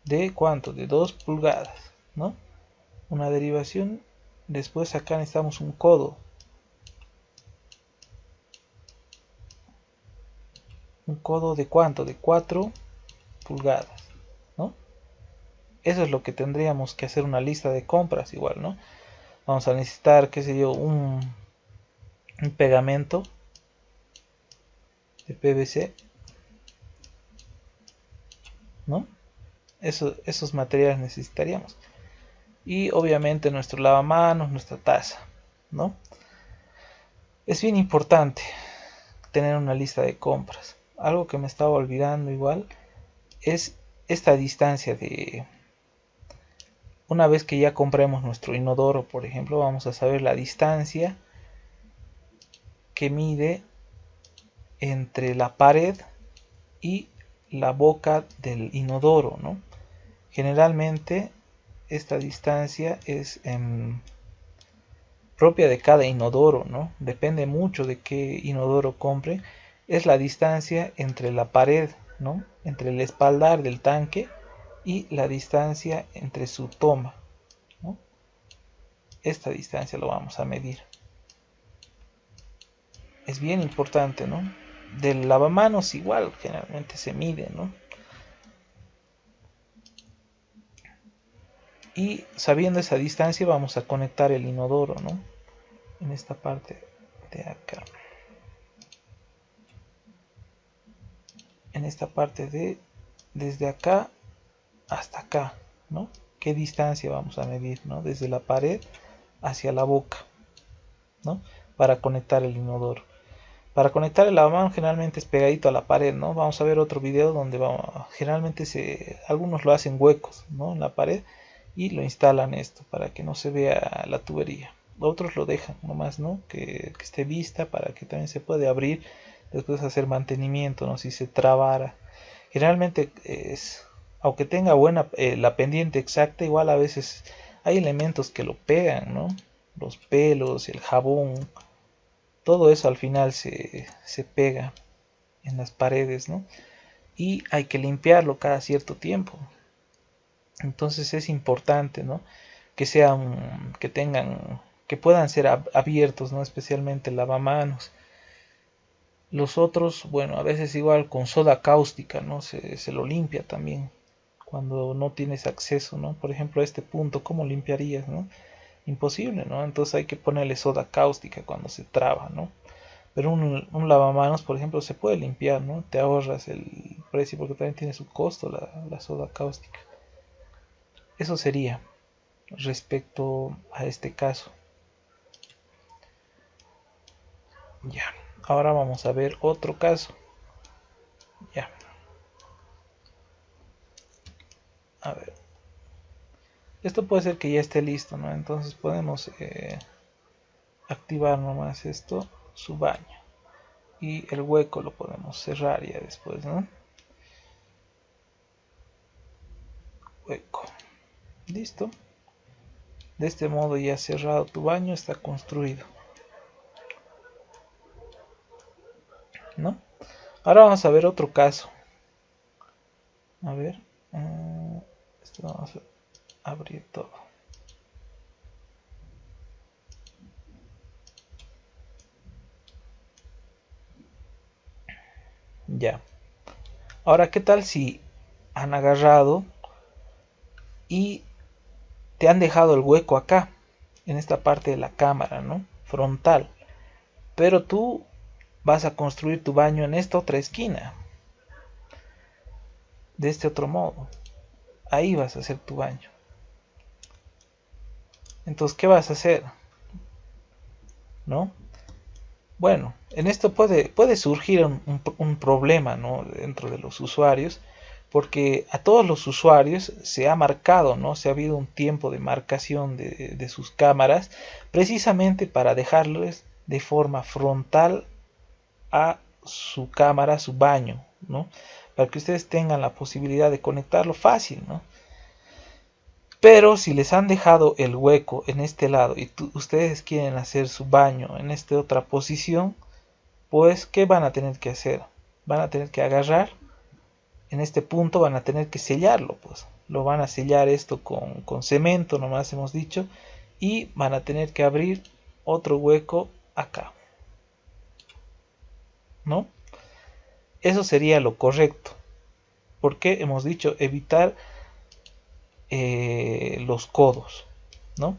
¿De cuánto? De 2 pulgadas, ¿no? Una derivación. Después acá necesitamos un codo. ¿Un codo de cuánto? De 4 pulgadas, ¿no? Eso es lo que tendríamos que hacer una lista de compras igual, ¿no? Vamos a necesitar, qué sé yo, un pegamento de PVC, ¿no? Esos materiales necesitaríamos. Y obviamente nuestro lavamanos, nuestra taza, ¿no? Es bien importante tener una lista de compras. Algo que me estaba olvidando igual es esta distancia una vez que ya compremos nuestro inodoro, por ejemplo, vamos a saber la distancia que mide entre la pared y la boca del inodoro, ¿no? Generalmente esta distancia es propia de cada inodoro, ¿no? Depende mucho de qué inodoro compre. Es la distancia entre la pared, ¿no? Entre el espaldar del tanque y la distancia entre su toma, ¿no? Esta distancia lo vamos a medir. Es bien importante, ¿no? Del lavamanos igual, generalmente se mide, ¿no? Y sabiendo esa distancia vamos a conectar el inodoro, ¿no? En esta parte de acá. En esta parte de desde acá hasta acá, ¿no? ¿Qué distancia vamos a medir, ¿no? Desde la pared hacia la boca, ¿no? Para conectar el inodoro. Para conectar el lavamanos generalmente es pegadito a la pared, ¿no? Vamos a ver otro video donde generalmente algunos lo hacen huecos, ¿no? En la pared y lo instalan esto para que no se vea la tubería. Otros lo dejan nomás, ¿no? Que esté vista para que también se puede abrir después hacer mantenimiento, ¿no? Si se trabara. Generalmente aunque tenga buena la pendiente exacta, igual a veces hay elementos que lo pegan, ¿no? Los pelos, el jabón, todo eso al final se pega en las paredes, ¿no? Y hay que limpiarlo cada cierto tiempo. Entonces es importante, ¿no? Que puedan ser abiertos, ¿no? Especialmente el lavamanos. Los otros, bueno, a veces igual con soda cáustica, ¿no? Se lo limpia también cuando no tienes acceso, ¿no? Por ejemplo, a este punto, ¿cómo limpiarías, no? Imposible, ¿no? Entonces hay que ponerle soda cáustica cuando se traba, ¿no? Pero un lavamanos, por ejemplo, se puede limpiar, ¿no? Te ahorras el precio porque también tiene su costo la soda cáustica. Eso sería respecto a este caso. Ya. Ahora vamos a ver otro caso. Ya. A ver. Esto puede ser que ya esté listo, ¿no? Entonces podemos activar nomás esto, su baño. Y el hueco lo podemos cerrar ya después, ¿no? Hueco. Listo. De este modo ya cerrado tu baño, está construido, ¿no? Ahora vamos a ver otro caso. A ver. Esto vamos a abrir todo. Ya. Ahora, ¿qué tal si han agarrado y te han dejado el hueco acá, en esta parte de la cámara, ¿no? Frontal. Pero tú vas a construir tu baño en esta otra esquina. De este otro modo. Ahí vas a hacer tu baño. Entonces, ¿qué vas a hacer? ¿No? Bueno, en esto puede surgir un problema, ¿no? Dentro de los usuarios, porque a todos los usuarios se ha marcado, ¿no? Se ha habido un tiempo de marcación de sus cámaras, precisamente para dejarles de forma frontal a su cámara, su baño, ¿no? Para que ustedes tengan la posibilidad de conectarlo fácil, ¿no? Pero si les han dejado el hueco en este lado y ustedes quieren hacer su baño en esta otra posición, pues ¿qué van a tener que hacer? Van a tener que agarrar, en este punto van a tener que sellarlo, pues. Lo van a sellar esto con cemento, nomás hemos dicho, y van a tener que abrir otro hueco acá, ¿no? Eso sería lo correcto, porque hemos dicho evitar los codos, ¿no?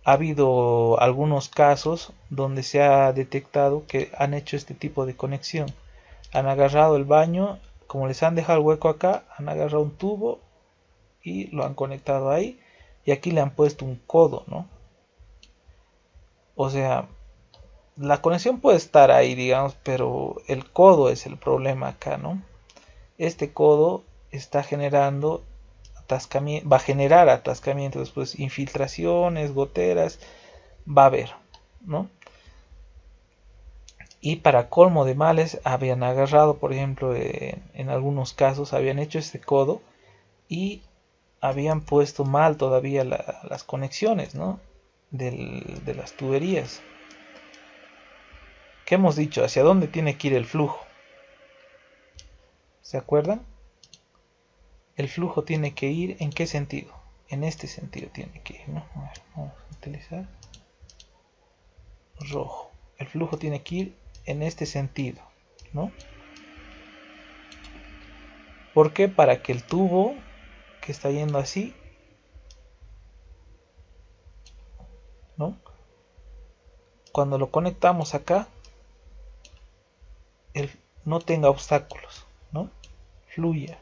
Ha habido algunos casos donde se ha detectado que han hecho este tipo de conexión. Han agarrado el baño, como les han dejado el hueco acá, han agarrado un tubo y lo han conectado ahí, y aquí le han puesto un codo, ¿no? O sea, la conexión puede estar ahí, digamos, pero el codo es el problema acá, ¿no? Este codo está generando atascamiento, va a generar atascamientos, después infiltraciones, goteras, va a haber, ¿no? Y para colmo de males, habían agarrado, por ejemplo, en algunos casos, habían hecho este codo y habían puesto mal todavía las conexiones, ¿no? De las tuberías. ¿Qué hemos dicho? ¿Hacia dónde tiene que ir el flujo? ¿Se acuerdan? El flujo tiene que ir ¿en qué sentido? En este sentido tiene que ir, ¿no? A ver, vamos a utilizar rojo. El flujo tiene que ir en este sentido, ¿no? ¿Por qué? Para que el tubo que está yendo así, ¿no? Cuando lo conectamos acá, no tenga obstáculos, ¿no? Fluya.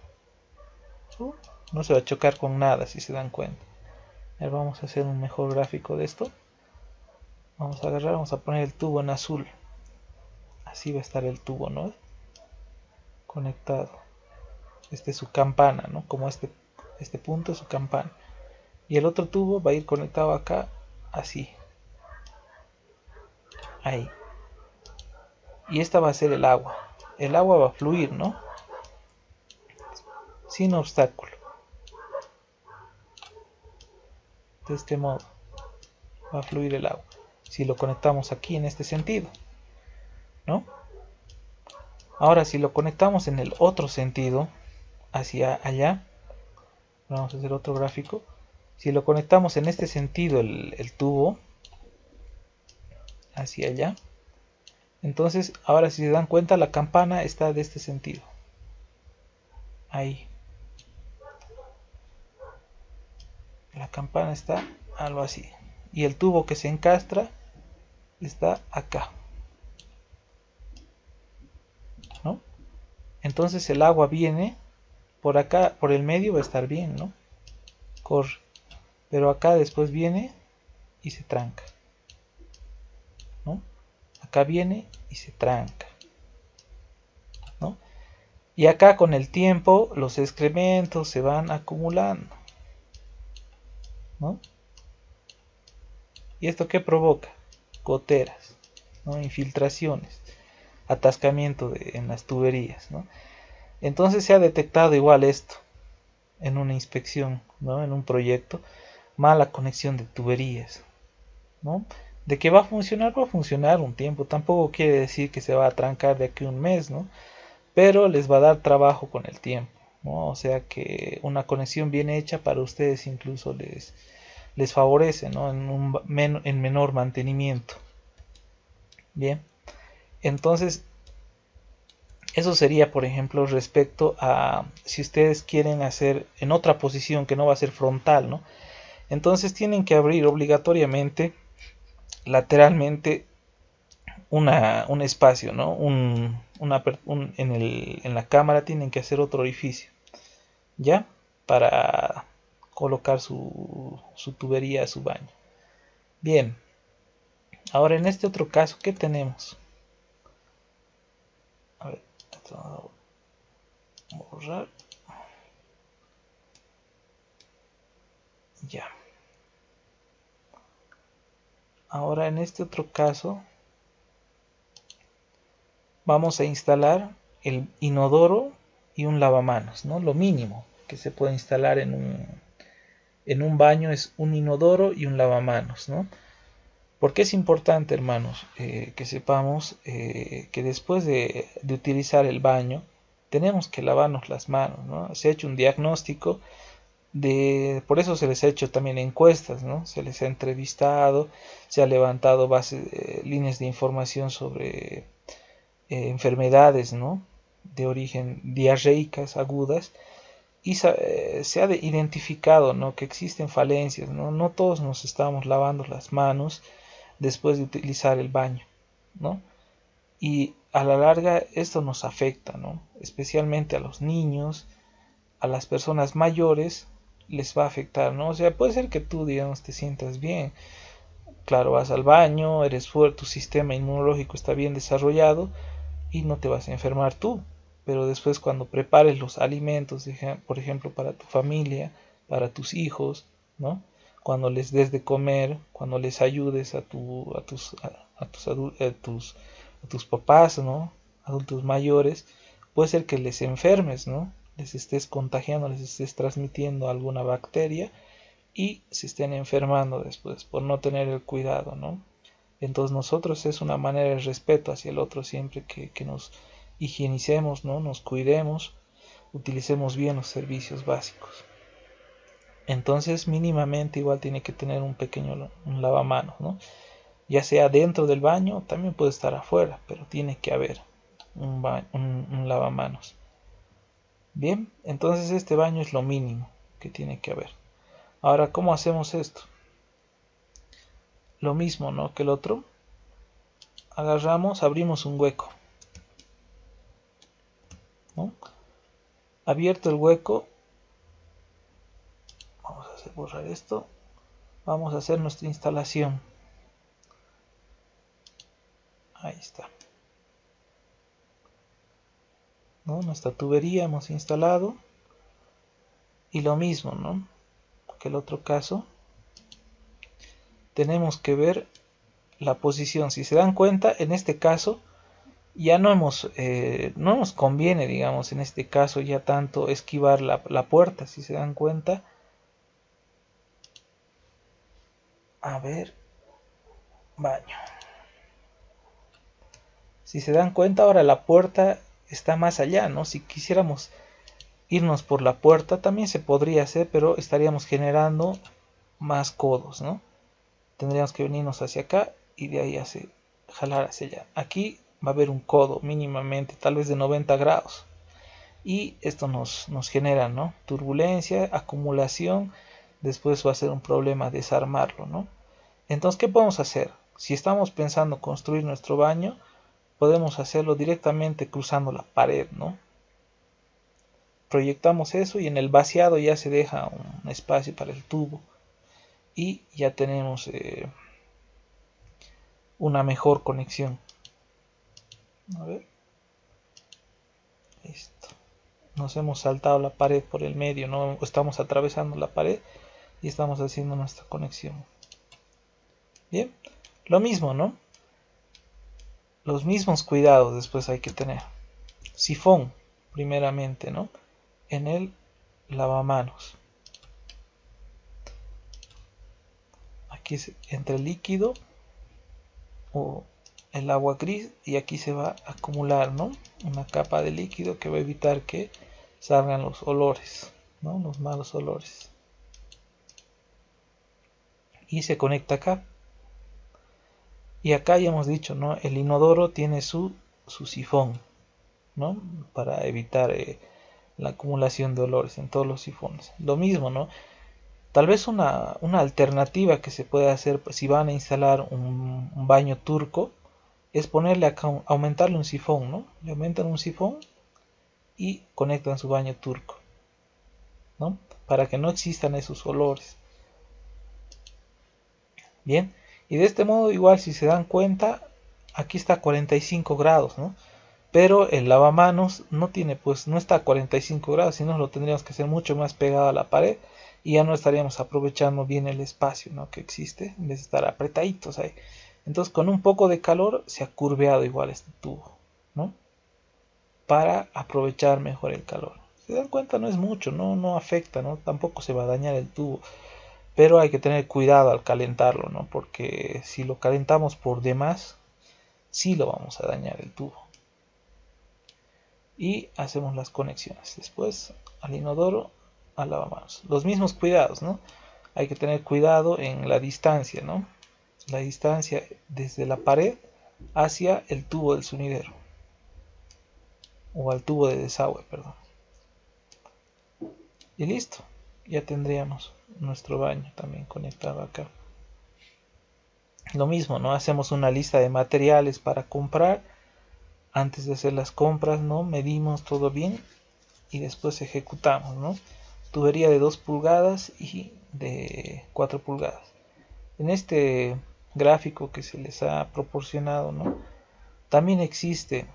No se va a chocar con nada, si se dan cuenta. A ver, vamos a hacer un mejor gráfico de esto. Vamos a agarrar, vamos a poner el tubo en azul. Así va a estar el tubo, ¿no? Conectado. Este es su campana, ¿no? Como este punto es su campana. Y el otro tubo va a ir conectado acá, así. Ahí. Y esta va a ser el agua. El agua va a fluir, ¿no? Sin obstáculo. De este modo va a fluir el agua. Si lo conectamos aquí en este sentido, ¿no? Ahora si lo conectamos en el otro sentido, hacia allá, vamos a hacer otro gráfico. Si lo conectamos en este sentido el tubo, hacia allá, entonces ahora si se dan cuenta la campana está de este sentido. Ahí. La campana está algo así. Y el tubo que se encastra está acá, ¿no? Entonces el agua viene por acá, por el medio va a estar bien, ¿no? Corre. Pero acá después viene y se tranca, ¿no? Acá viene y se tranca, ¿no? Y acá con el tiempo los excrementos se van acumulando, ¿no? ¿Y esto qué provoca? Goteras, ¿no? Infiltraciones, atascamiento en las tuberías, ¿no? Entonces se ha detectado igual esto en una inspección, ¿no? En un proyecto, mala conexión de tuberías, ¿no? De que va a funcionar un tiempo, tampoco quiere decir que se va a trancar de aquí a un mes, ¿no? Pero les va a dar trabajo con el tiempo, ¿no? O sea que una conexión bien hecha para ustedes incluso les favorece, ¿no? En menor mantenimiento. Bien, entonces eso sería, por ejemplo, respecto a si ustedes quieren hacer en otra posición que no va a ser frontal, ¿no? Entonces tienen que abrir obligatoriamente lateralmente un espacio, ¿no? En la cámara tienen que hacer otro orificio, ¿ya? Para colocar su tubería, su baño. Bien, ahora en este otro caso, ¿qué tenemos? A ver, esto vamos a borrar. Ya. Ahora en este otro caso vamos a instalar el inodoro y un lavamanos, ¿no? Lo mínimo que se puede instalar en un baño es un inodoro y un lavamanos, ¿no? Porque es importante, hermanos, que sepamos que después de utilizar el baño tenemos que lavarnos las manos, ¿no? Se ha hecho un diagnóstico por eso se les ha hecho también encuestas, ¿no? Se les ha entrevistado, se ha levantado líneas de información sobre enfermedades, ¿no? De origen diarreicas agudas y se ha identificado, ¿no? Que existen falencias, ¿no? No todos nos estamos lavando las manos después de utilizar el baño, ¿no? Y a la larga esto nos afecta, ¿no? Especialmente a los niños, a las personas mayores les va a afectar, ¿no? O sea, puede ser que tú, digamos, te sientas bien, claro, vas al baño, eres fuerte, tu sistema inmunológico está bien desarrollado y no te vas a enfermar tú, pero después cuando prepares los alimentos, por ejemplo, para tu familia, para tus hijos, ¿no? Cuando les des de comer, cuando les ayudes a tus papás, ¿no? Adultos mayores, puede ser que les enfermes, ¿no? Les estés contagiando, les estés transmitiendo alguna bacteria y se estén enfermando después por no tener el cuidado, ¿no? Entonces nosotros es una manera de respeto hacia el otro siempre que nos higienicemos, ¿no? Nos cuidemos, utilicemos bien los servicios básicos. Entonces mínimamente igual tiene que tener un pequeño un lavamanos, ¿no? Ya sea dentro del baño, también puede estar afuera, pero tiene que haber un lavamanos. Bien, entonces este baño es lo mínimo que tiene que haber. Ahora, ¿cómo hacemos esto? Lo mismo, ¿no? Que el otro. Agarramos, abrimos un hueco, ¿no? Abierto el hueco, vamos a hacer borrar esto. Vamos a hacer nuestra instalación. Ahí está, ¿no? Nuestra tubería hemos instalado. Y lo mismo, ¿no? Que el otro caso. Tenemos que ver la posición. Si se dan cuenta, en este caso ya no nos conviene, digamos, en este caso ya tanto esquivar la puerta. Si se dan cuenta, a ver, baño. Si se dan cuenta, ahora la puerta está más allá, ¿no? Si quisiéramos irnos por la puerta también se podría hacer, pero estaríamos generando más codos, ¿no? Tendríamos que venirnos hacia acá y de ahí jalar hacia allá. Aquí va a haber un codo mínimamente, tal vez de 90 grados. Y esto nos genera, ¿no? Turbulencia, acumulación. Después va a ser un problema desarmarlo, ¿no? Entonces, ¿qué podemos hacer? Si estamos pensando construir nuestro baño, podemos hacerlo directamente cruzando la pared, ¿no? Proyectamos eso y en el vaciado ya se deja un espacio para el tubo. Y ya tenemos una mejor conexión. A ver. Listo. Nos hemos saltado la pared por el medio, no estamos atravesando la pared y estamos haciendo nuestra conexión. Bien, lo mismo, ¿no? Los mismos cuidados después hay que tener. Sifón, primeramente, ¿no? En el lavamanos. Aquí entre el líquido o el agua gris y aquí se va a acumular, ¿no? Una capa de líquido que va a evitar que salgan los olores, ¿no? Los malos olores. Y se conecta acá. Y acá ya hemos dicho, ¿no? El inodoro tiene su sifón, ¿no? Para evitar la acumulación de olores en todos los sifones. Lo mismo, ¿no? Tal vez una alternativa que se puede hacer si van a instalar un baño turco es ponerle acá, aumentarle un sifón, ¿no? Le aumentan un sifón y conectan su baño turco, ¿no? Para que no existan esos olores. Bien, y de este modo igual si se dan cuenta, aquí está a 45 grados, ¿no? Pero el lavamanos no tiene, pues no está a 45 grados, sino lo tendríamos que hacer mucho más pegado a la pared y ya no estaríamos aprovechando bien el espacio, ¿no? Que existe, en vez de estar apretaditos ahí. Entonces con un poco de calor se ha curveado igual este tubo, ¿no? Para aprovechar mejor el calor. Se dan cuenta, no es mucho, no afecta, ¿no? Tampoco se va a dañar el tubo. Pero hay que tener cuidado al calentarlo, ¿no? Porque si lo calentamos por demás, sí lo vamos a dañar el tubo. Y hacemos las conexiones. Después al inodoro, al lavamanos. Los mismos cuidados, ¿no? Hay que tener cuidado en la distancia, ¿no? La distancia desde la pared hacia el tubo del sumidero. O al tubo de desagüe, perdón. Y listo. Ya tendríamos nuestro baño también conectado acá. Lo mismo, ¿no? Hacemos una lista de materiales para comprar. Antes de hacer las compras, ¿no? Medimos todo bien y después ejecutamos, ¿no? Tubería de 2 pulgadas y de 4 pulgadas. En este gráfico que se les ha proporcionado, ¿no? También existe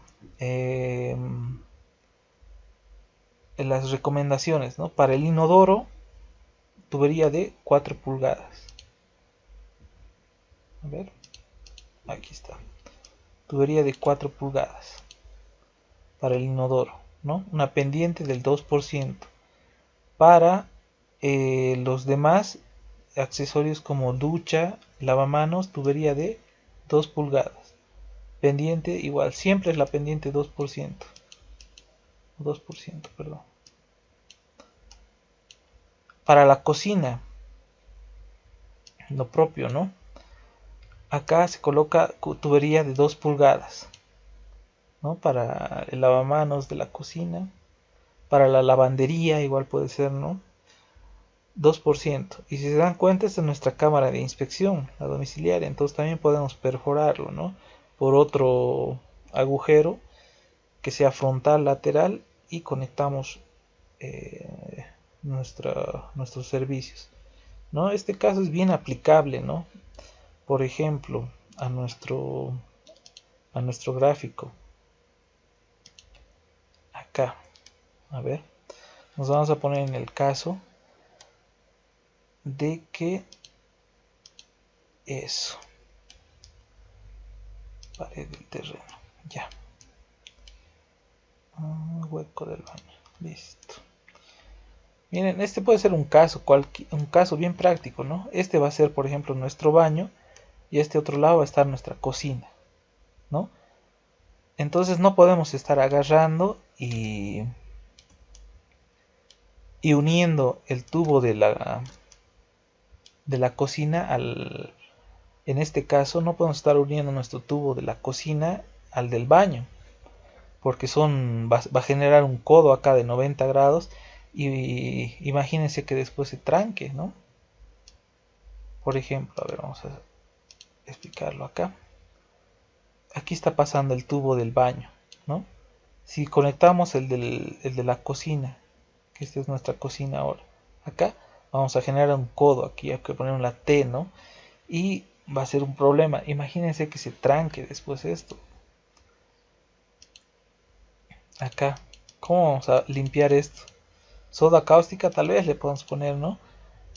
las recomendaciones, ¿no? Para el inodoro tubería de 4 pulgadas. A ver, aquí está. Tubería de 4 pulgadas para el inodoro, ¿no? Una pendiente del 2%. Para los demás accesorios como ducha, lavamanos, tubería de 2 pulgadas. Pendiente igual, siempre es la pendiente 2%. 2%, perdón. Para la cocina, lo propio, ¿no? Acá se coloca tubería de 2 pulgadas, ¿no? Para el lavamanos de la cocina. Para la lavandería igual puede ser, ¿no? 2%. Y si se dan cuenta, esta es nuestra cámara de inspección, la domiciliaria. Entonces también podemos perforarlo, ¿no? Por otro agujero que sea frontal, lateral, y conectamos nuestros servicios, ¿no? Este caso es bien aplicable, ¿no? Por ejemplo, a nuestro gráfico. Acá, a ver, nos vamos a poner en el caso de que eso, pared del terreno, ya, hueco del baño, listo. Miren, este puede ser un caso bien práctico, ¿no? Este va a ser, por ejemplo, nuestro baño, y este otro lado va a estar nuestra cocina, ¿no? Entonces no podemos estar agarrando y uniendo el tubo de la cocina en este caso no podemos estar uniendo nuestro tubo de la cocina al del baño, porque va a generar un codo acá de 90 grados, y imagínense que después se tranque, ¿no? Por ejemplo, a ver, vamos a explicarlo acá. Aquí está pasando el tubo del baño, ¿no? Si conectamos el de la cocina, que esta es nuestra cocina ahora, acá vamos a generar un codo, aquí hay que poner una T, ¿no? Y va a ser un problema. Imagínense que se tranque después esto. Acá, ¿cómo vamos a limpiar esto? Soda cáustica tal vez le podemos poner, ¿no?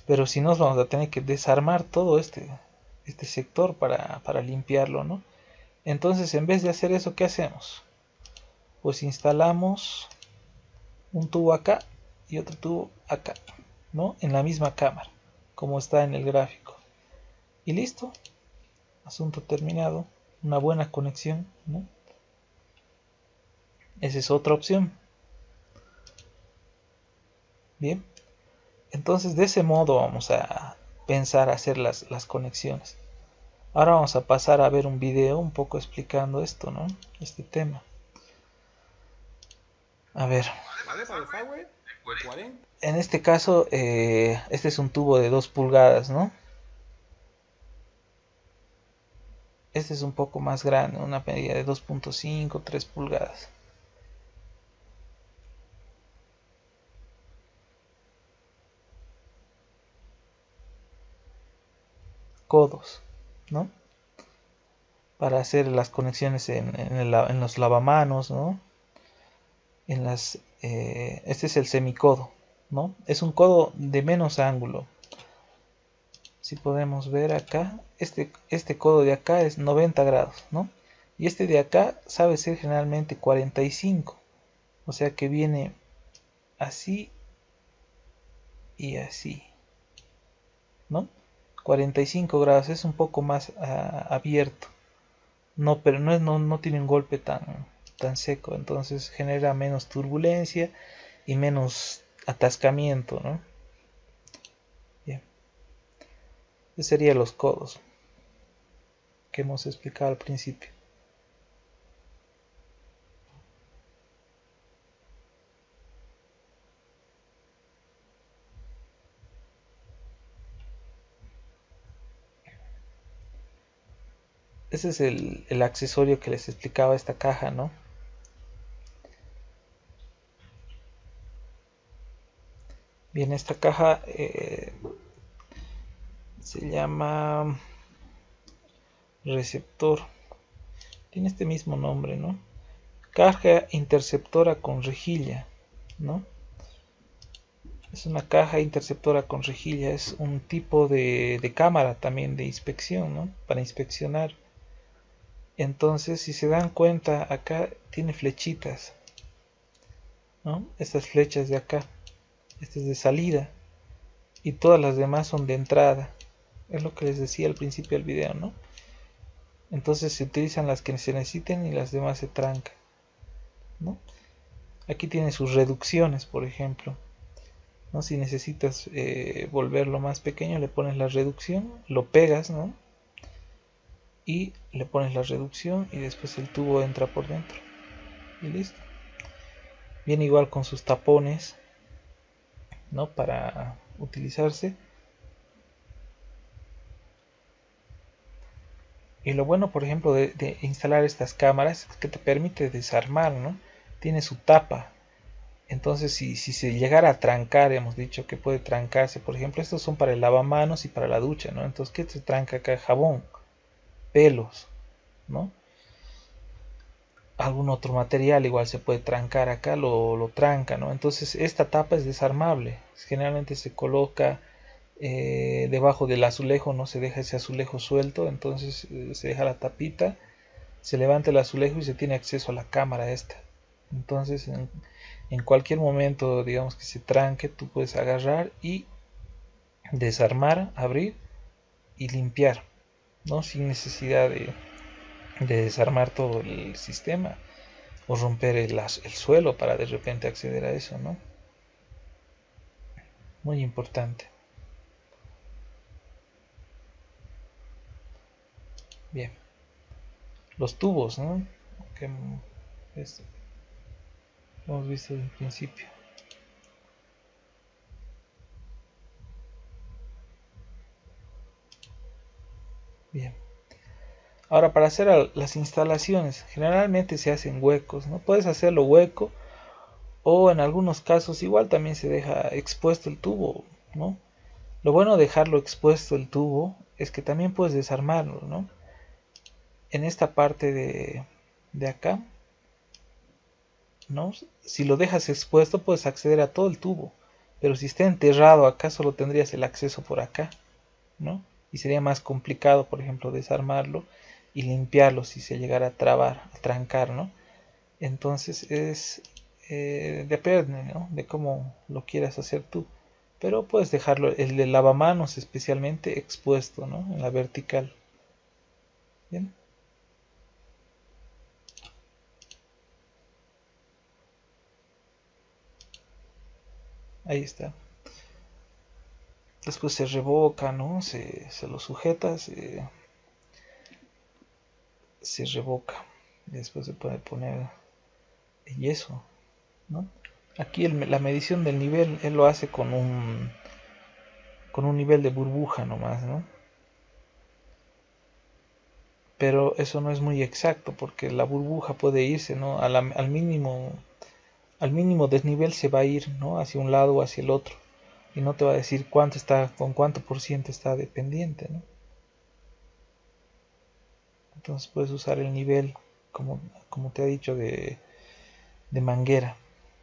Pero si no, vamos a tener que desarmar todo este sector para limpiarlo, ¿no? Entonces, en vez de hacer eso, ¿qué hacemos? Pues instalamos un tubo acá y otro tubo acá, ¿no? En la misma cámara, como está en el gráfico. Y listo. Asunto terminado. Una buena conexión, ¿no? Esa es otra opción. Bien. Entonces, de ese modo vamos a pensar hacer las conexiones. Ahora vamos a pasar a ver un video un poco explicando esto, ¿no? Este tema. A ver. En este caso, este es un tubo de 2 pulgadas, ¿no? Este es un poco más grande, una medida de 2.5, 3 pulgadas. Codos, ¿no? Para hacer las conexiones en los lavamanos, ¿no? Este es el semicodo, ¿no? Es un codo de menos ángulo. Si podemos ver acá, este codo de acá es 90 grados, ¿no? Y este de acá sabe ser generalmente 45. O sea que viene así y así, ¿no? 45 grados, es un poco más abierto. No, pero no tiene un golpe tan seco, entonces genera menos turbulencia y menos atascamiento, ¿no? Bien. Esos serían los codos que hemos explicado al principio. Ese es el accesorio que les explicaba, esta caja, ¿no? Bien, esta caja se llama receptor. Tiene este mismo nombre, ¿no? Caja interceptora con rejilla, ¿no? Es una caja interceptora con rejilla, es un tipo de cámara también de inspección, ¿no? Para inspeccionar. Entonces, si se dan cuenta, acá tiene flechitas, ¿no? Estas flechas de acá, esta es de salida y todas las demás son de entrada. Es lo que les decía al principio del video, ¿no? Entonces se utilizan las que se necesiten y las demás se trancan, ¿no? Aquí tiene sus reducciones, por ejemplo, ¿no? Si necesitas volverlo más pequeño, le pones la reducción, lo pegas, ¿no? Y le pones la reducción y después el tubo entra por dentro y listo. Viene igual con sus tapones, ¿no? Para utilizarse. Y lo bueno, por ejemplo, de instalar estas cámaras es que te permite desarmar, ¿no? Tiene su tapa. Entonces, si se llegara a trancar, hemos dicho que puede trancarse. Por ejemplo, estos son para el lavamanos y para la ducha, ¿no? Entonces, ¿qué se tranca acá? Jabón, pelos, ¿no? Algún otro material igual se puede trancar acá, lo tranca, ¿no? Entonces, esta tapa es desarmable. Generalmente se coloca debajo del azulejo, no se deja ese azulejo suelto, entonces se deja la tapita, se levanta el azulejo y se tiene acceso a la cámara esta. Entonces en cualquier momento, digamos que se tranque, tú puedes agarrar y desarmar, abrir y limpiar, ¿no? Sin necesidad de desarmar todo el sistema o romper el suelo para de repente acceder a eso, ¿no? Muy importante. Bien. Los tubos, ¿no? Que hemos visto desde el principio. Bien. Ahora, para hacer las instalaciones, generalmente se hacen huecos, ¿no? Puedes hacerlo hueco o en algunos casos igual también se deja expuesto el tubo, ¿no? Lo bueno de dejarlo expuesto el tubo es que también puedes desarmarlo, ¿no? En esta parte de acá, ¿no? Si lo dejas expuesto puedes acceder a todo el tubo, pero si está enterrado acá solo tendrías el acceso por acá, ¿no? Y sería más complicado, por ejemplo, desarmarlo y limpiarlo si se llegara a trabar, a trancar, ¿no? Entonces depende, ¿no? De cómo lo quieras hacer tú. Pero puedes dejarlo, el de lavamanos especialmente, expuesto, ¿no? En la vertical. Bien. Ahí está. Después se revoca, ¿no? Se lo sujeta, se revoca. Después se puede poner yeso, ¿no? Aquí la medición del nivel, él lo hace con un nivel de burbuja nomás, ¿no? Pero eso no es muy exacto porque la burbuja puede irse, ¿no? Al mínimo desnivel se va a ir, ¿no? Hacia un lado o hacia el otro y no te va a decir cuánto está, con cuánto por ciento está dependiente, ¿no? Entonces puedes usar el nivel como te ha dicho de manguera,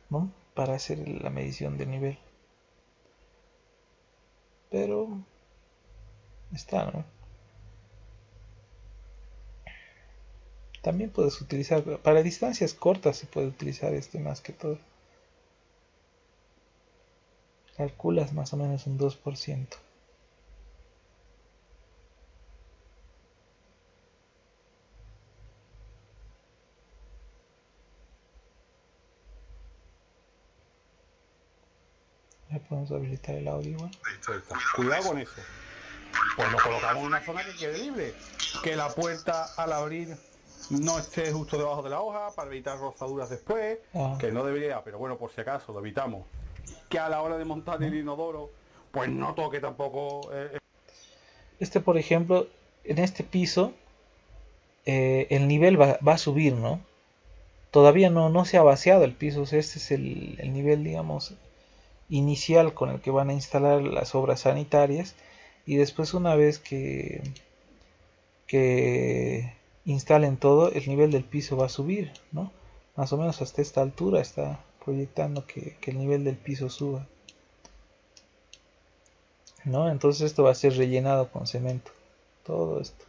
¿no? Para hacer la medición de nivel. Pero está, ¿no? También puedes utilizar, para distancias cortas se puede utilizar este más que todo. Calculas más o menos un 2%. Ya podemos habilitar el audio igual. Cuidado con eso. Pues lo colocamos en una zona que quede libre. Que la puerta al abrir no esté justo debajo de la hoja para evitar rozaduras después. Que no debería, pero bueno, por si acaso lo evitamos. Que a la hora de montar el inodoro, pues no toque tampoco. Este, por ejemplo, en este piso, el nivel va a subir, ¿no? Todavía no se ha vaciado el piso, o sea, este es el nivel, digamos, inicial con el que van a instalar las obras sanitarias y después una vez que instalen todo, el nivel del piso va a subir, ¿no? Más o menos hasta esta altura está proyectando que el nivel del piso suba. ¿no? Entonces esto va a ser rellenado con cemento, todo esto.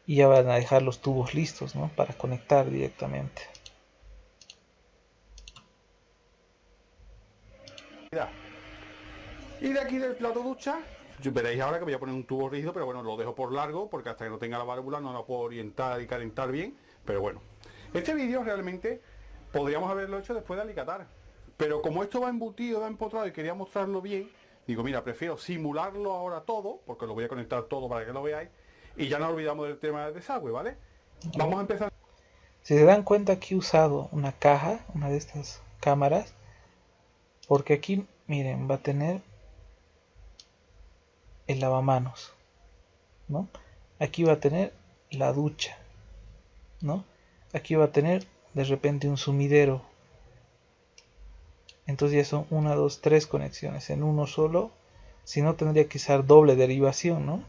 Y ya van a dejar los tubos listos, ¿no? Para conectar directamente. Y de aquí del plato ducha, veréis ahora que voy a poner un tubo rígido, pero bueno, lo dejo por largo porque hasta que no tenga la válvula no la puedo orientar y calentar bien. Pero bueno, este vídeo realmente podríamos haberlo hecho después de alicatar. Pero como esto va embutido, va empotrado y quería mostrarlo bien, digo, mira, prefiero simularlo ahora todo, porque lo voy a conectar todo para que lo veáis, y ya no olvidamos del tema del desagüe, ¿vale? Vamos a empezar. Si se dan cuenta, aquí he usado una caja, una de estas cámaras, porque aquí, miren, va a tener el lavamanos, ¿no? Aquí va a tener la ducha, ¿no? Aquí va a tener de repente un sumidero. Entonces ya son 1, 2, 3 conexiones en uno solo. Si no, tendría que usar doble derivación, ¿no?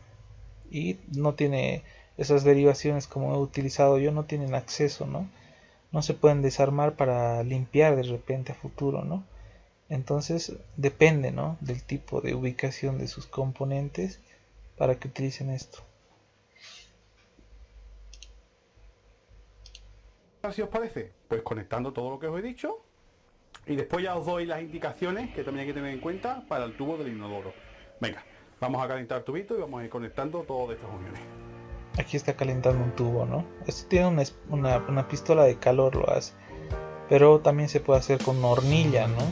Y no tiene esas derivaciones como he utilizado yo, no tienen acceso, ¿no? No se pueden desarmar para limpiar de repente a futuro, ¿no? Entonces depende, ¿no? Del tipo de ubicación de sus componentes para que utilicen esto. Si os parece, pues conectando todo lo que os he dicho. Y después ya os doy las indicaciones que también hay que tener en cuenta para el tubo del inodoro. Venga, vamos a calentar el tubito y vamos a ir conectando todas estas uniones. Aquí está calentando un tubo, ¿no? Esto tiene una pistola de calor, lo hace. Pero también se puede hacer con una hornilla, ¿no?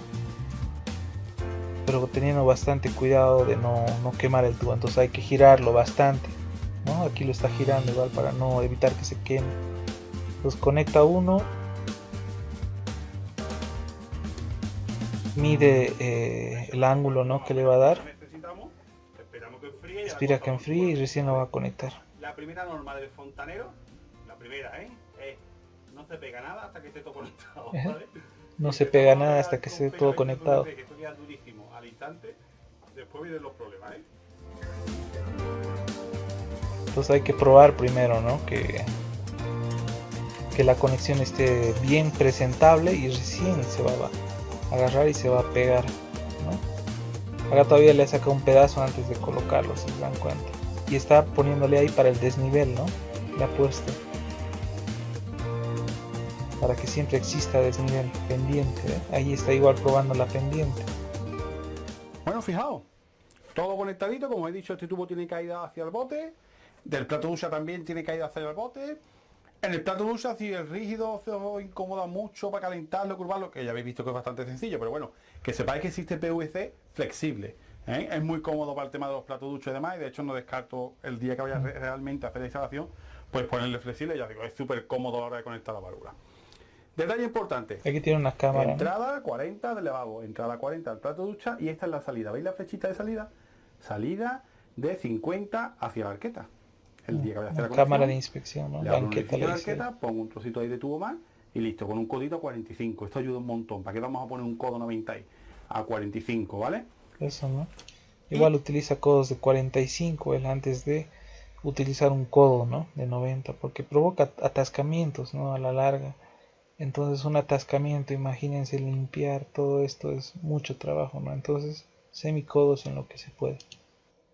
Pero teniendo bastante cuidado de no quemar el tubo. Entonces hay que girarlo bastante, ¿no? Aquí lo está girando igual para no evitar que se queme. Entonces conecta uno. Mide el ángulo, ¿no? que le va a dar. Espera que enfríe y recién lo va a conectar. La primera norma del fontanero, la primera, es no se pega nada hasta que esté todo conectado, ¿vale? No se pega nada hasta que esté todo conectado. Esto queda durísimo al instante, después vienen los problemas, ¿eh? Entonces hay que probar primero, ¿no? Que la conexión esté bien presentable y recién se va a agarrar y se va a pegar, ¿no? Acá todavía le he sacado un pedazo antes de colocarlo, si se dan cuenta. Y está poniéndole ahí para el desnivel, ¿no? Le ha puesto. Para que siempre exista desnivel, pendiente, ¿eh? Ahí está igual probando la pendiente. Bueno, fijaos, todo conectadito, como he dicho, este tubo tiene caída hacia el bote, del plato ducha también tiene caída hacia el bote. En el plato ducha, si el rígido se os incomoda mucho para calentarlo, curvarlo, que ya habéis visto que es bastante sencillo, pero bueno, que sepáis que existe PVC flexible, ¿eh? Es muy cómodo para el tema de los platos duchos y demás, y de hecho no descarto el día que vaya realmente a hacer la instalación, pues ponerle flexible, ya digo, es súper cómodo a la hora de conectar la válvula. Detalle importante. Aquí tiene una cámara. Entrada 40 del lavabo, entrada 40 al plato ducha y esta es la salida. ¿Veis la flechita de salida? Salida de 50 hacia la arqueta. El día que voy a hacer la cámara de inspección, ¿no? Le abro la arqueta, pongo un trocito ahí de tubo más y listo, con un codito a 45. Esto ayuda un montón. ¿Para qué vamos a poner un codo 90 ahí? A 45, ¿vale? Eso, ¿no? Igual utiliza codos de 45 él antes de utilizar un codo, ¿no? De 90, porque provoca atascamientos, ¿no? A la larga. Entonces un atascamiento, imagínense limpiar todo esto es mucho trabajo, ¿no? Entonces semicodos en lo que se puede.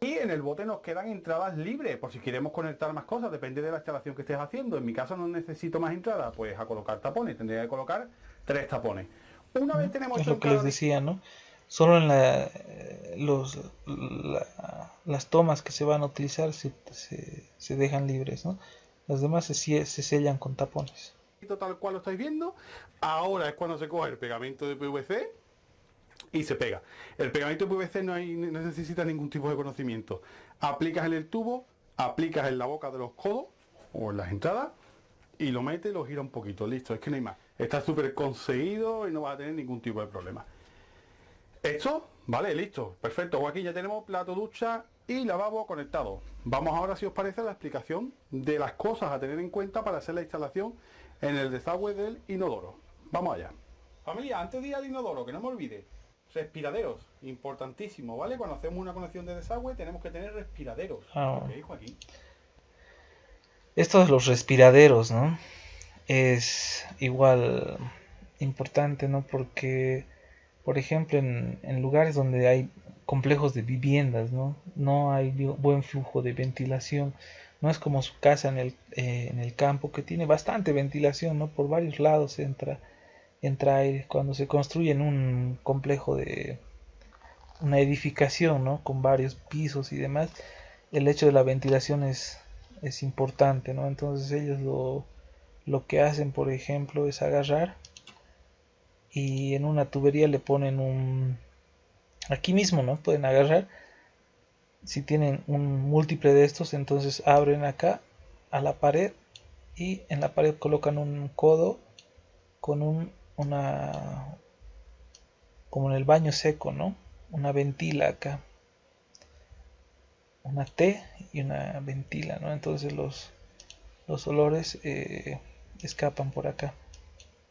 Y en el bote nos quedan entradas libres, por si queremos conectar más cosas, depende de la instalación que estés haciendo. En mi caso no necesito más entradas, pues a colocar tapones, tendría que colocar 3 tapones. Una vez tenemos es lo que les decía, ¿no? Solo en las tomas que se van a utilizar se dejan libres, ¿no? Las demás se sellan con tapones. Tal cual lo estáis viendo, ahora es cuando se coge el pegamento de PVC y se pega. El pegamento de PVC no necesita ningún tipo de conocimiento. Aplicas en el tubo, aplicas en la boca de los codos o en las entradas y lo metes y lo gira un poquito. Listo, es que no hay más. Está súper conseguido y no va a tener ningún tipo de problema. Esto, vale, listo, perfecto. Aquí ya tenemos plato, ducha y lavabo conectado. Vamos ahora, si os parece, a la explicación de las cosas a tener en cuenta para hacer la instalación en el desagüe del inodoro. Vamos allá. Familia, antes de ir al inodoro, que no me olvide, respiraderos, importantísimo, ¿vale? Cuando hacemos una conexión de desagüe tenemos que tener respiraderos. ¿Qué dijo aquí? Esto de los respiraderos, ¿no? Es igual importante, ¿no? Porque, por ejemplo, en lugares donde hay complejos de viviendas, ¿no? No hay buen flujo de ventilación. No es como su casa en el campo, que tiene bastante ventilación, ¿no? Por varios lados entra aire. Cuando se construye en un complejo de una edificación, ¿no? Con varios pisos y demás, el hecho de la ventilación es importante, ¿no? Entonces ellos lo que hacen, por ejemplo, es agarrar y en una tubería le ponen aquí mismo, ¿no? Pueden agarrar, si tienen un múltiple de estos, entonces abren acá a la pared y en la pared colocan un codo con como en el baño seco, ¿no? Una ventila acá, una T y una ventila, ¿no? Entonces los olores escapan por acá,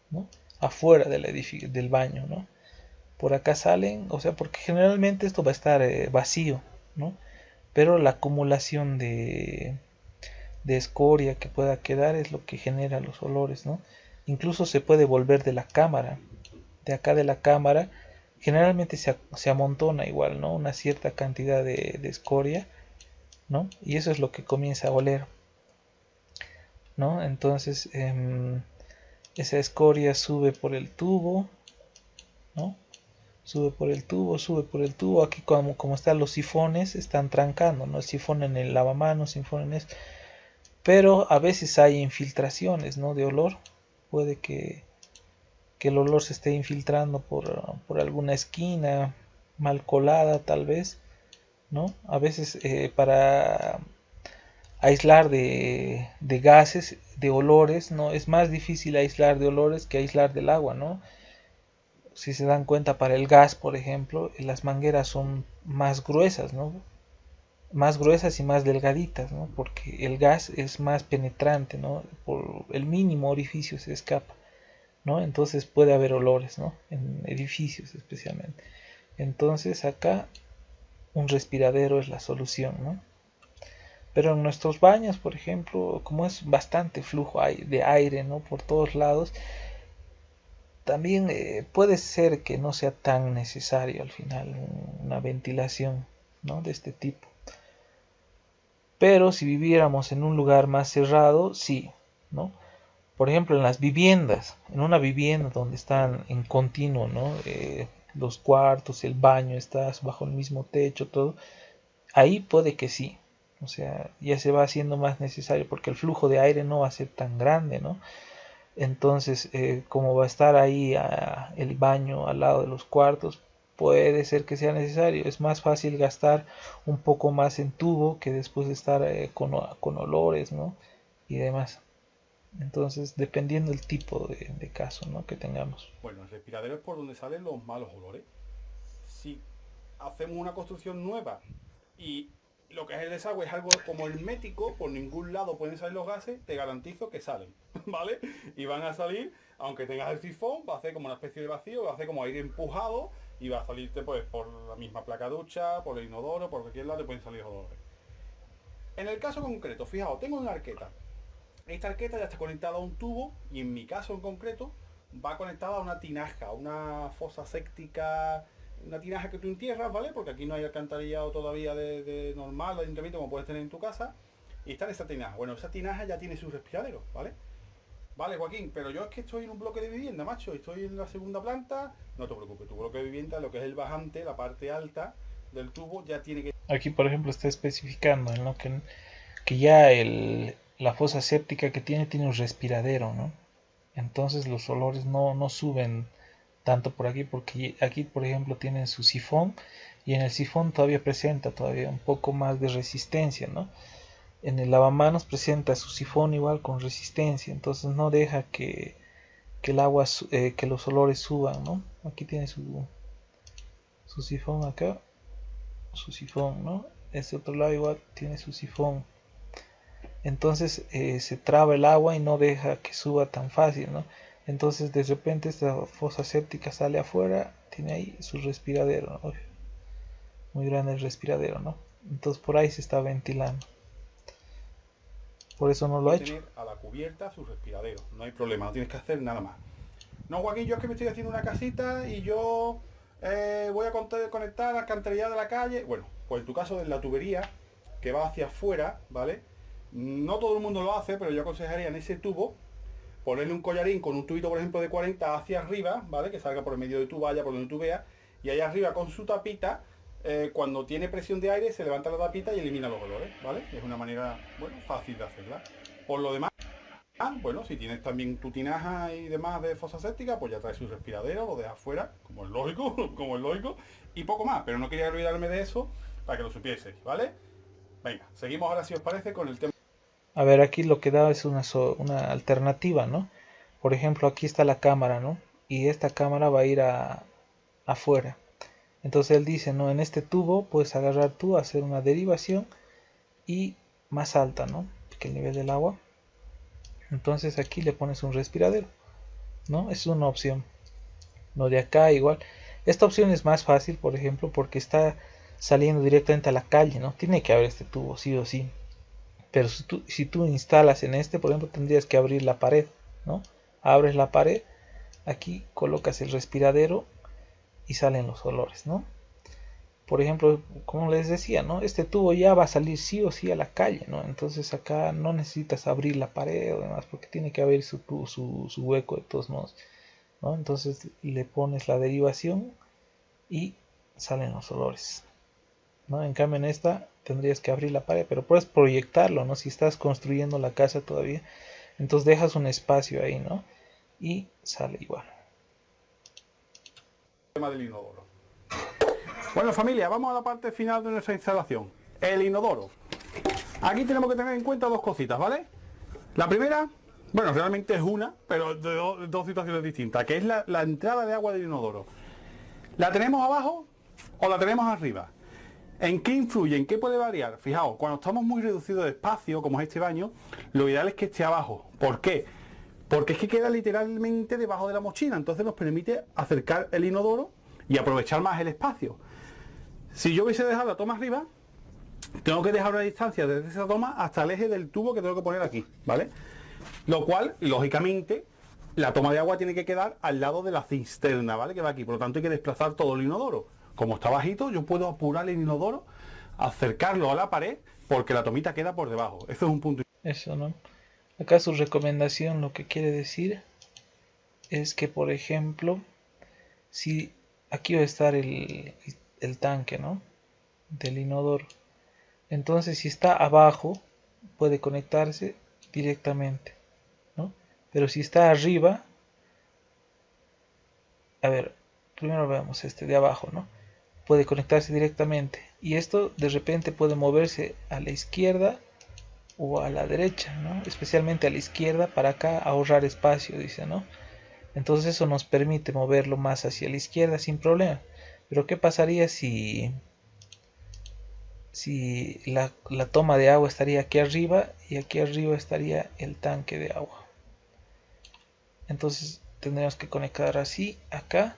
¿no? Afuera del baño, ¿no? Por acá salen, o sea, porque generalmente esto va a estar vacío, ¿no? Pero la acumulación de escoria que pueda quedar es lo que genera los olores, ¿no? Incluso se puede volver de la cámara, de acá de la cámara, generalmente se amontona igual, ¿no? Una cierta cantidad de escoria, ¿no? Y eso es lo que comienza a oler, ¿no? Entonces esa escoria sube por el tubo, ¿no? Sube por el tubo, sube por el tubo. Aquí como están los sifones, están trancando, ¿no? El sifón en el lavamanos, sifón en esto. Pero a veces hay infiltraciones, ¿no? De olor. Puede que el olor se esté infiltrando por alguna esquina mal colada tal vez, ¿no? A veces para aislar de gases, de olores, ¿no? Es más difícil aislar de olores que aislar del agua, ¿no? Si se dan cuenta, para el gas, por ejemplo, las mangueras son más gruesas, ¿no? Más gruesas y más delgaditas, ¿no? Porque el gas es más penetrante, ¿no? Por el mínimo orificio se escapa, ¿no? Entonces puede haber olores, ¿no? En edificios especialmente. Entonces acá un respiradero es la solución, ¿no? Pero en nuestros baños, por ejemplo, como es bastante flujo de aire, ¿no? Por todos lados, también puede ser que no sea tan necesario al final una ventilación, ¿no? De este tipo. Pero si viviéramos en un lugar más cerrado, sí, ¿no? Por ejemplo, en las viviendas, en una vivienda donde están en continuo, ¿no? Los cuartos, el baño, estás bajo el mismo techo, todo, ahí puede que sí. O sea, ya se va haciendo más necesario porque el flujo de aire no va a ser tan grande, ¿no? Entonces, como va a estar ahí el baño al lado de los cuartos, puede ser que sea necesario. Es más fácil gastar un poco más en tubo que después de estar con olores, ¿no? Y demás. Entonces, dependiendo del tipo de caso, ¿no? Que tengamos. Bueno, el respiradero es por donde salen los malos olores. Si hacemos una construcción nueva y lo que es el desagüe es algo como hermético, por ningún lado pueden salir los gases, te garantizo que salen, ¿vale? Y van a salir, aunque tengas el sifón, va a hacer como una especie de vacío, va a hacer como aire empujado y va a salirte pues por la misma placa ducha, por el inodoro, por cualquier lado te pueden salir olores. En el caso concreto, fijaos, tengo una arqueta. Esta arqueta ya está conectada a un tubo y en mi caso en concreto va conectada a una tinaja, una fosa séptica, una tinaja que tú entierras, ¿vale? Porque aquí no hay alcantarillado todavía de normal, de ayuntamiento como puedes tener en tu casa. Y está en esa tinaja. Bueno, esa tinaja ya tiene su respiradero, ¿vale? Vale, Joaquín, pero yo es que estoy en un bloque de vivienda, macho. Estoy en la segunda planta. No te preocupes, tu bloque de vivienda, lo que es el bajante, la parte alta del tubo, ya tiene que... Aquí, por ejemplo, está especificando en lo que ya la fosa séptica que tiene un respiradero, ¿no? Entonces los olores no suben tanto por aquí, porque aquí, por ejemplo, tienen su sifón y en el sifón todavía presenta todavía un poco más de resistencia, ¿no? En el lavamanos presenta su sifón igual con resistencia, entonces no deja que el agua, que los olores suban, ¿no? Aquí tiene su sifón acá, su sifón, ¿no? Este otro lado igual tiene su sifón. Entonces se traba el agua y no deja que suba tan fácil, ¿no? Entonces de repente esta fosa séptica sale afuera, tiene ahí su respiradero, ¿no? Muy grande el respiradero, ¿no? Entonces por ahí se está ventilando. Por eso no lo ha hecho. Tener a la cubierta su respiradero, no hay problema, no tienes que hacer nada más. No, Joaquín, yo es que me estoy haciendo una casita y yo voy a conectar la alcantarillado de la calle. Bueno, pues en tu caso, en la tubería que va hacia afuera, ¿vale? No todo el mundo lo hace, pero yo aconsejaría en ese tubo ponerle un collarín con un tubito, por ejemplo, de 40 hacia arriba, ¿vale? Que salga por el medio de tu valla, por donde tú veas, y allá arriba con su tapita, cuando tiene presión de aire, se levanta la tapita y elimina los olores, ¿vale? Es una manera, bueno, fácil de hacerla. Por lo demás, bueno, si tienes también tu tinaja y demás de fosa séptica, pues ya traes su respiradero, lo dejas fuera, como es lógico, como es lógico, y poco más, pero no quería olvidarme de eso para que lo supieseis, ¿vale? Venga, seguimos ahora si os parece con el tema. A ver, aquí lo que da es una alternativa, ¿no? Por ejemplo, aquí está la cámara, ¿no? Y esta cámara va a ir afuera. Entonces él dice, ¿no? En este tubo puedes agarrar tú, hacer una derivación y más alta, ¿no? Que el nivel del agua. Entonces aquí le pones un respiradero, ¿no? Es una opción. No, de acá igual. Esta opción es más fácil, por ejemplo, porque está saliendo directamente a la calle, ¿no? Tiene que haber este tubo, sí o sí. Pero si tú instalas en este, por ejemplo, tendrías que abrir la pared, ¿no? Abres la pared, aquí colocas el respiradero y salen los olores, ¿no? Por ejemplo, como les decía, ¿no? Este tubo ya va a salir sí o sí a la calle, ¿no? Entonces acá no necesitas abrir la pared o demás, porque tiene que haber su hueco de todos modos, ¿no? Entonces le pones la derivación y salen los olores, ¿no? En cambio en esta tendrías que abrir la pared, pero puedes proyectarlo, ¿no? Si estás construyendo la casa todavía, entonces dejas un espacio ahí, ¿no? Y sale igual. Tema del inodoro. Bueno, familia, vamos a la parte final de nuestra instalación. El inodoro. Aquí tenemos que tener en cuenta dos cositas, ¿vale? La primera, bueno, realmente es una, pero de dos situaciones distintas, que es la entrada de agua del inodoro. ¿La tenemos abajo o la tenemos arriba? ¿En qué influye? ¿En qué puede variar? Fijaos, cuando estamos muy reducidos de espacio, como es este baño, lo ideal es que esté abajo. ¿Por qué? Porque es que queda literalmente debajo de la mochila, entonces nos permite acercar el inodoro y aprovechar más el espacio. Si yo hubiese dejado la toma arriba, tengo que dejar una distancia desde esa toma hasta el eje del tubo que tengo que poner aquí, ¿vale? Lo cual, lógicamente, la toma de agua tiene que quedar al lado de la cisterna, ¿vale? Que va aquí, por lo tanto hay que desplazar todo el inodoro. Como está bajito, yo puedo apurar el inodoro, acercarlo a la pared, porque la tomita queda por debajo. Eso es un punto. Eso, ¿no? Acá su recomendación lo que quiere decir es que, por ejemplo, si aquí va a estar el tanque, ¿no? Del inodoro. Entonces, si está abajo, puede conectarse directamente, ¿no? Pero si está arriba, a ver, primero veamos este de abajo, ¿no? Puede conectarse directamente. Y esto de repente puede moverse a la izquierda o a la derecha, ¿no? Especialmente a la izquierda para acá ahorrar espacio, dice, ¿no? Entonces eso nos permite moverlo más hacia la izquierda sin problema. Pero ¿qué pasaría si la toma de agua estaría aquí arriba y aquí arriba estaría el tanque de agua? Entonces tendríamos que conectar así acá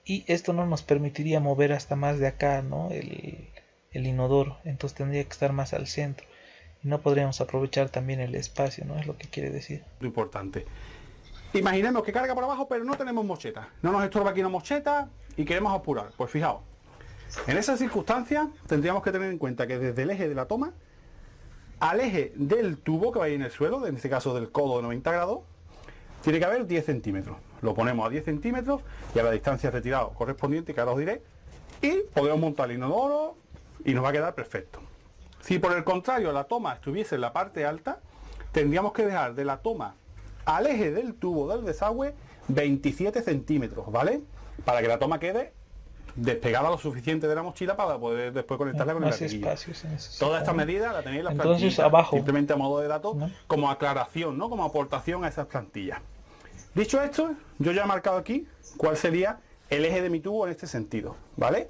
y esto no nos permitiría mover hasta más de acá, ¿no? El inodoro. Entonces tendría que estar más al centro y no podríamos aprovechar también el espacio, ¿no? Es lo que quiere decir. Lo importante. Imaginemos que carga por abajo, pero no tenemos mocheta. No nos estorba aquí una mocheta y queremos apurar. Pues fijaos, en esas circunstancias tendríamos que tener en cuenta que desde el eje de la toma al eje del tubo que va ahí en el suelo, en este caso del codo de 90 grados, tiene que haber 10 centímetros. Lo ponemos a 10 centímetros y a la distancia retirada correspondiente, que ahora os diré, y podemos montar el inodoro y nos va a quedar perfecto. Si por el contrario la toma estuviese en la parte alta, tendríamos que dejar de la toma al eje del tubo del desagüe 27 centímetros, ¿vale? Para que la toma quede despegada lo suficiente de la mochila para poder después conectarla con el laterillo. Toda esta medida la tenéis en las plantillas, abajo, simplemente a modo de datos, ¿no? Como aclaración, ¿no? Como aportación a esas plantillas. Dicho esto, yo ya he marcado aquí cuál sería el eje de mi tubo en este sentido, ¿vale?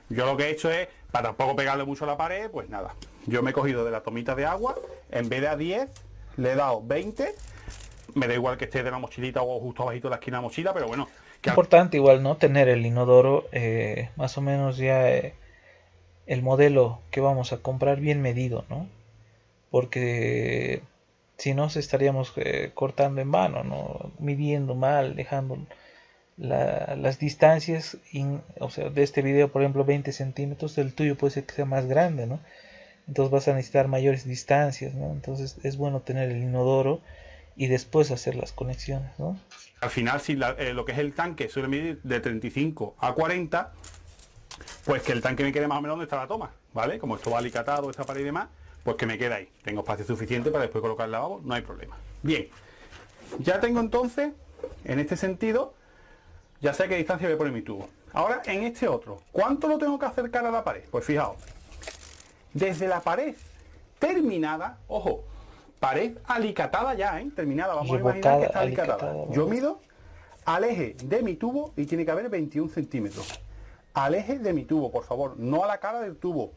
Yo lo que he hecho es, para tampoco pegarle mucho a la pared, pues nada, yo me he cogido de la tomita de agua, en vez de a 10, le he dado 20, me da igual que esté de la mochilita o justo abajito de la esquina de la mochila, pero bueno. Que importante igual, ¿no? Tener el inodoro más o menos ya el modelo que vamos a comprar bien medido, ¿no? Porque si no, se estaríamos cortando en vano, ¿no? Midiendo mal, dejando las distancias, o sea, de este video, por ejemplo, 20 centímetros, el tuyo puede ser que sea más grande, ¿no? Entonces vas a necesitar mayores distancias, ¿no? Entonces es bueno tener el inodoro y después hacer las conexiones, ¿no? Al final, si lo que es el tanque suele medir de 35 a 40, pues que el tanque me quede más o menos donde está la toma, ¿vale? Como esto va alicatado, esta pared y demás, pues que me quede ahí. Tengo espacio suficiente para después colocar el lavabo, no hay problema. Bien, ya tengo entonces, en este sentido, ya sé a qué distancia voy a poner mi tubo. Ahora, en este otro, ¿cuánto lo tengo que acercar a la pared? Pues fijaos, desde la pared terminada, ojo, pared alicatada ya, terminada, vamos a imaginar que está alicatada. Yo mido al eje de mi tubo y tiene que haber 21 centímetros. Al eje de mi tubo, por favor, no a la cara del tubo.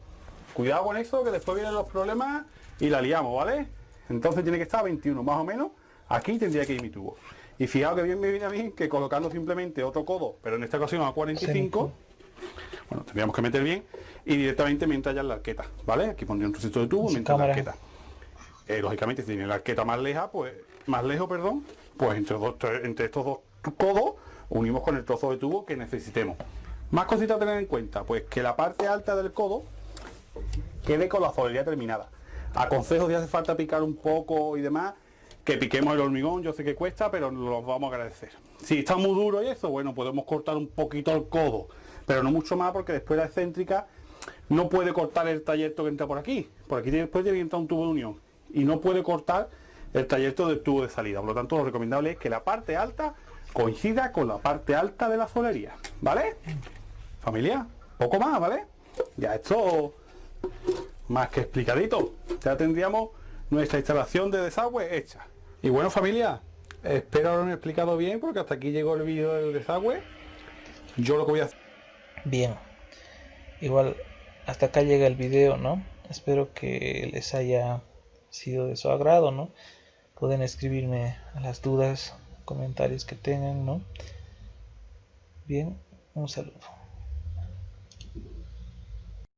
Cuidado con eso, que después vienen los problemas y la liamos, ¿vale? Entonces tiene que estar a 21, más o menos, aquí tendría que ir mi tubo. Y fijaos que bien me viene a mí que colocando simplemente otro codo, pero en esta ocasión a 45, bueno, tendríamos que meter bien y directamente me entra ya en la arqueta, ¿vale? Aquí pondría un trocito de tubo, me entra en la arqueta. Lógicamente, si tiene la arqueta más lejos, pues entre estos dos codos unimos con el trozo de tubo que necesitemos. Más cositas a tener en cuenta, pues que la parte alta del codo quede con la azolería terminada. Aconsejo, si hace falta picar un poco y demás, que piquemos el hormigón. Yo sé que cuesta, pero lo vamos a agradecer. Si está muy duro y eso, bueno, podemos cortar un poquito el codo, pero no mucho más, porque después la excéntrica no puede cortar el trayecto que entra por aquí. Por aquí después tiene que entrar un tubo de unión y no puede cortar el trayecto del tubo de salida. Por lo tanto, lo recomendable es que la parte alta coincida con la parte alta de la azolería, ¿vale? Familia, poco más, ¿vale? Ya esto más que explicadito. Ya tendríamos nuestra instalación de desagüe hecha. Y bueno, familia, espero haberme explicado bien, porque hasta aquí llegó el vídeo del desagüe. Yo lo que voy a hacer... Bien, igual hasta acá llega el video, ¿no? Espero que les haya sido de su agrado, ¿no? Pueden escribirme a las dudas, comentarios que tengan, ¿no? Bien, un saludo.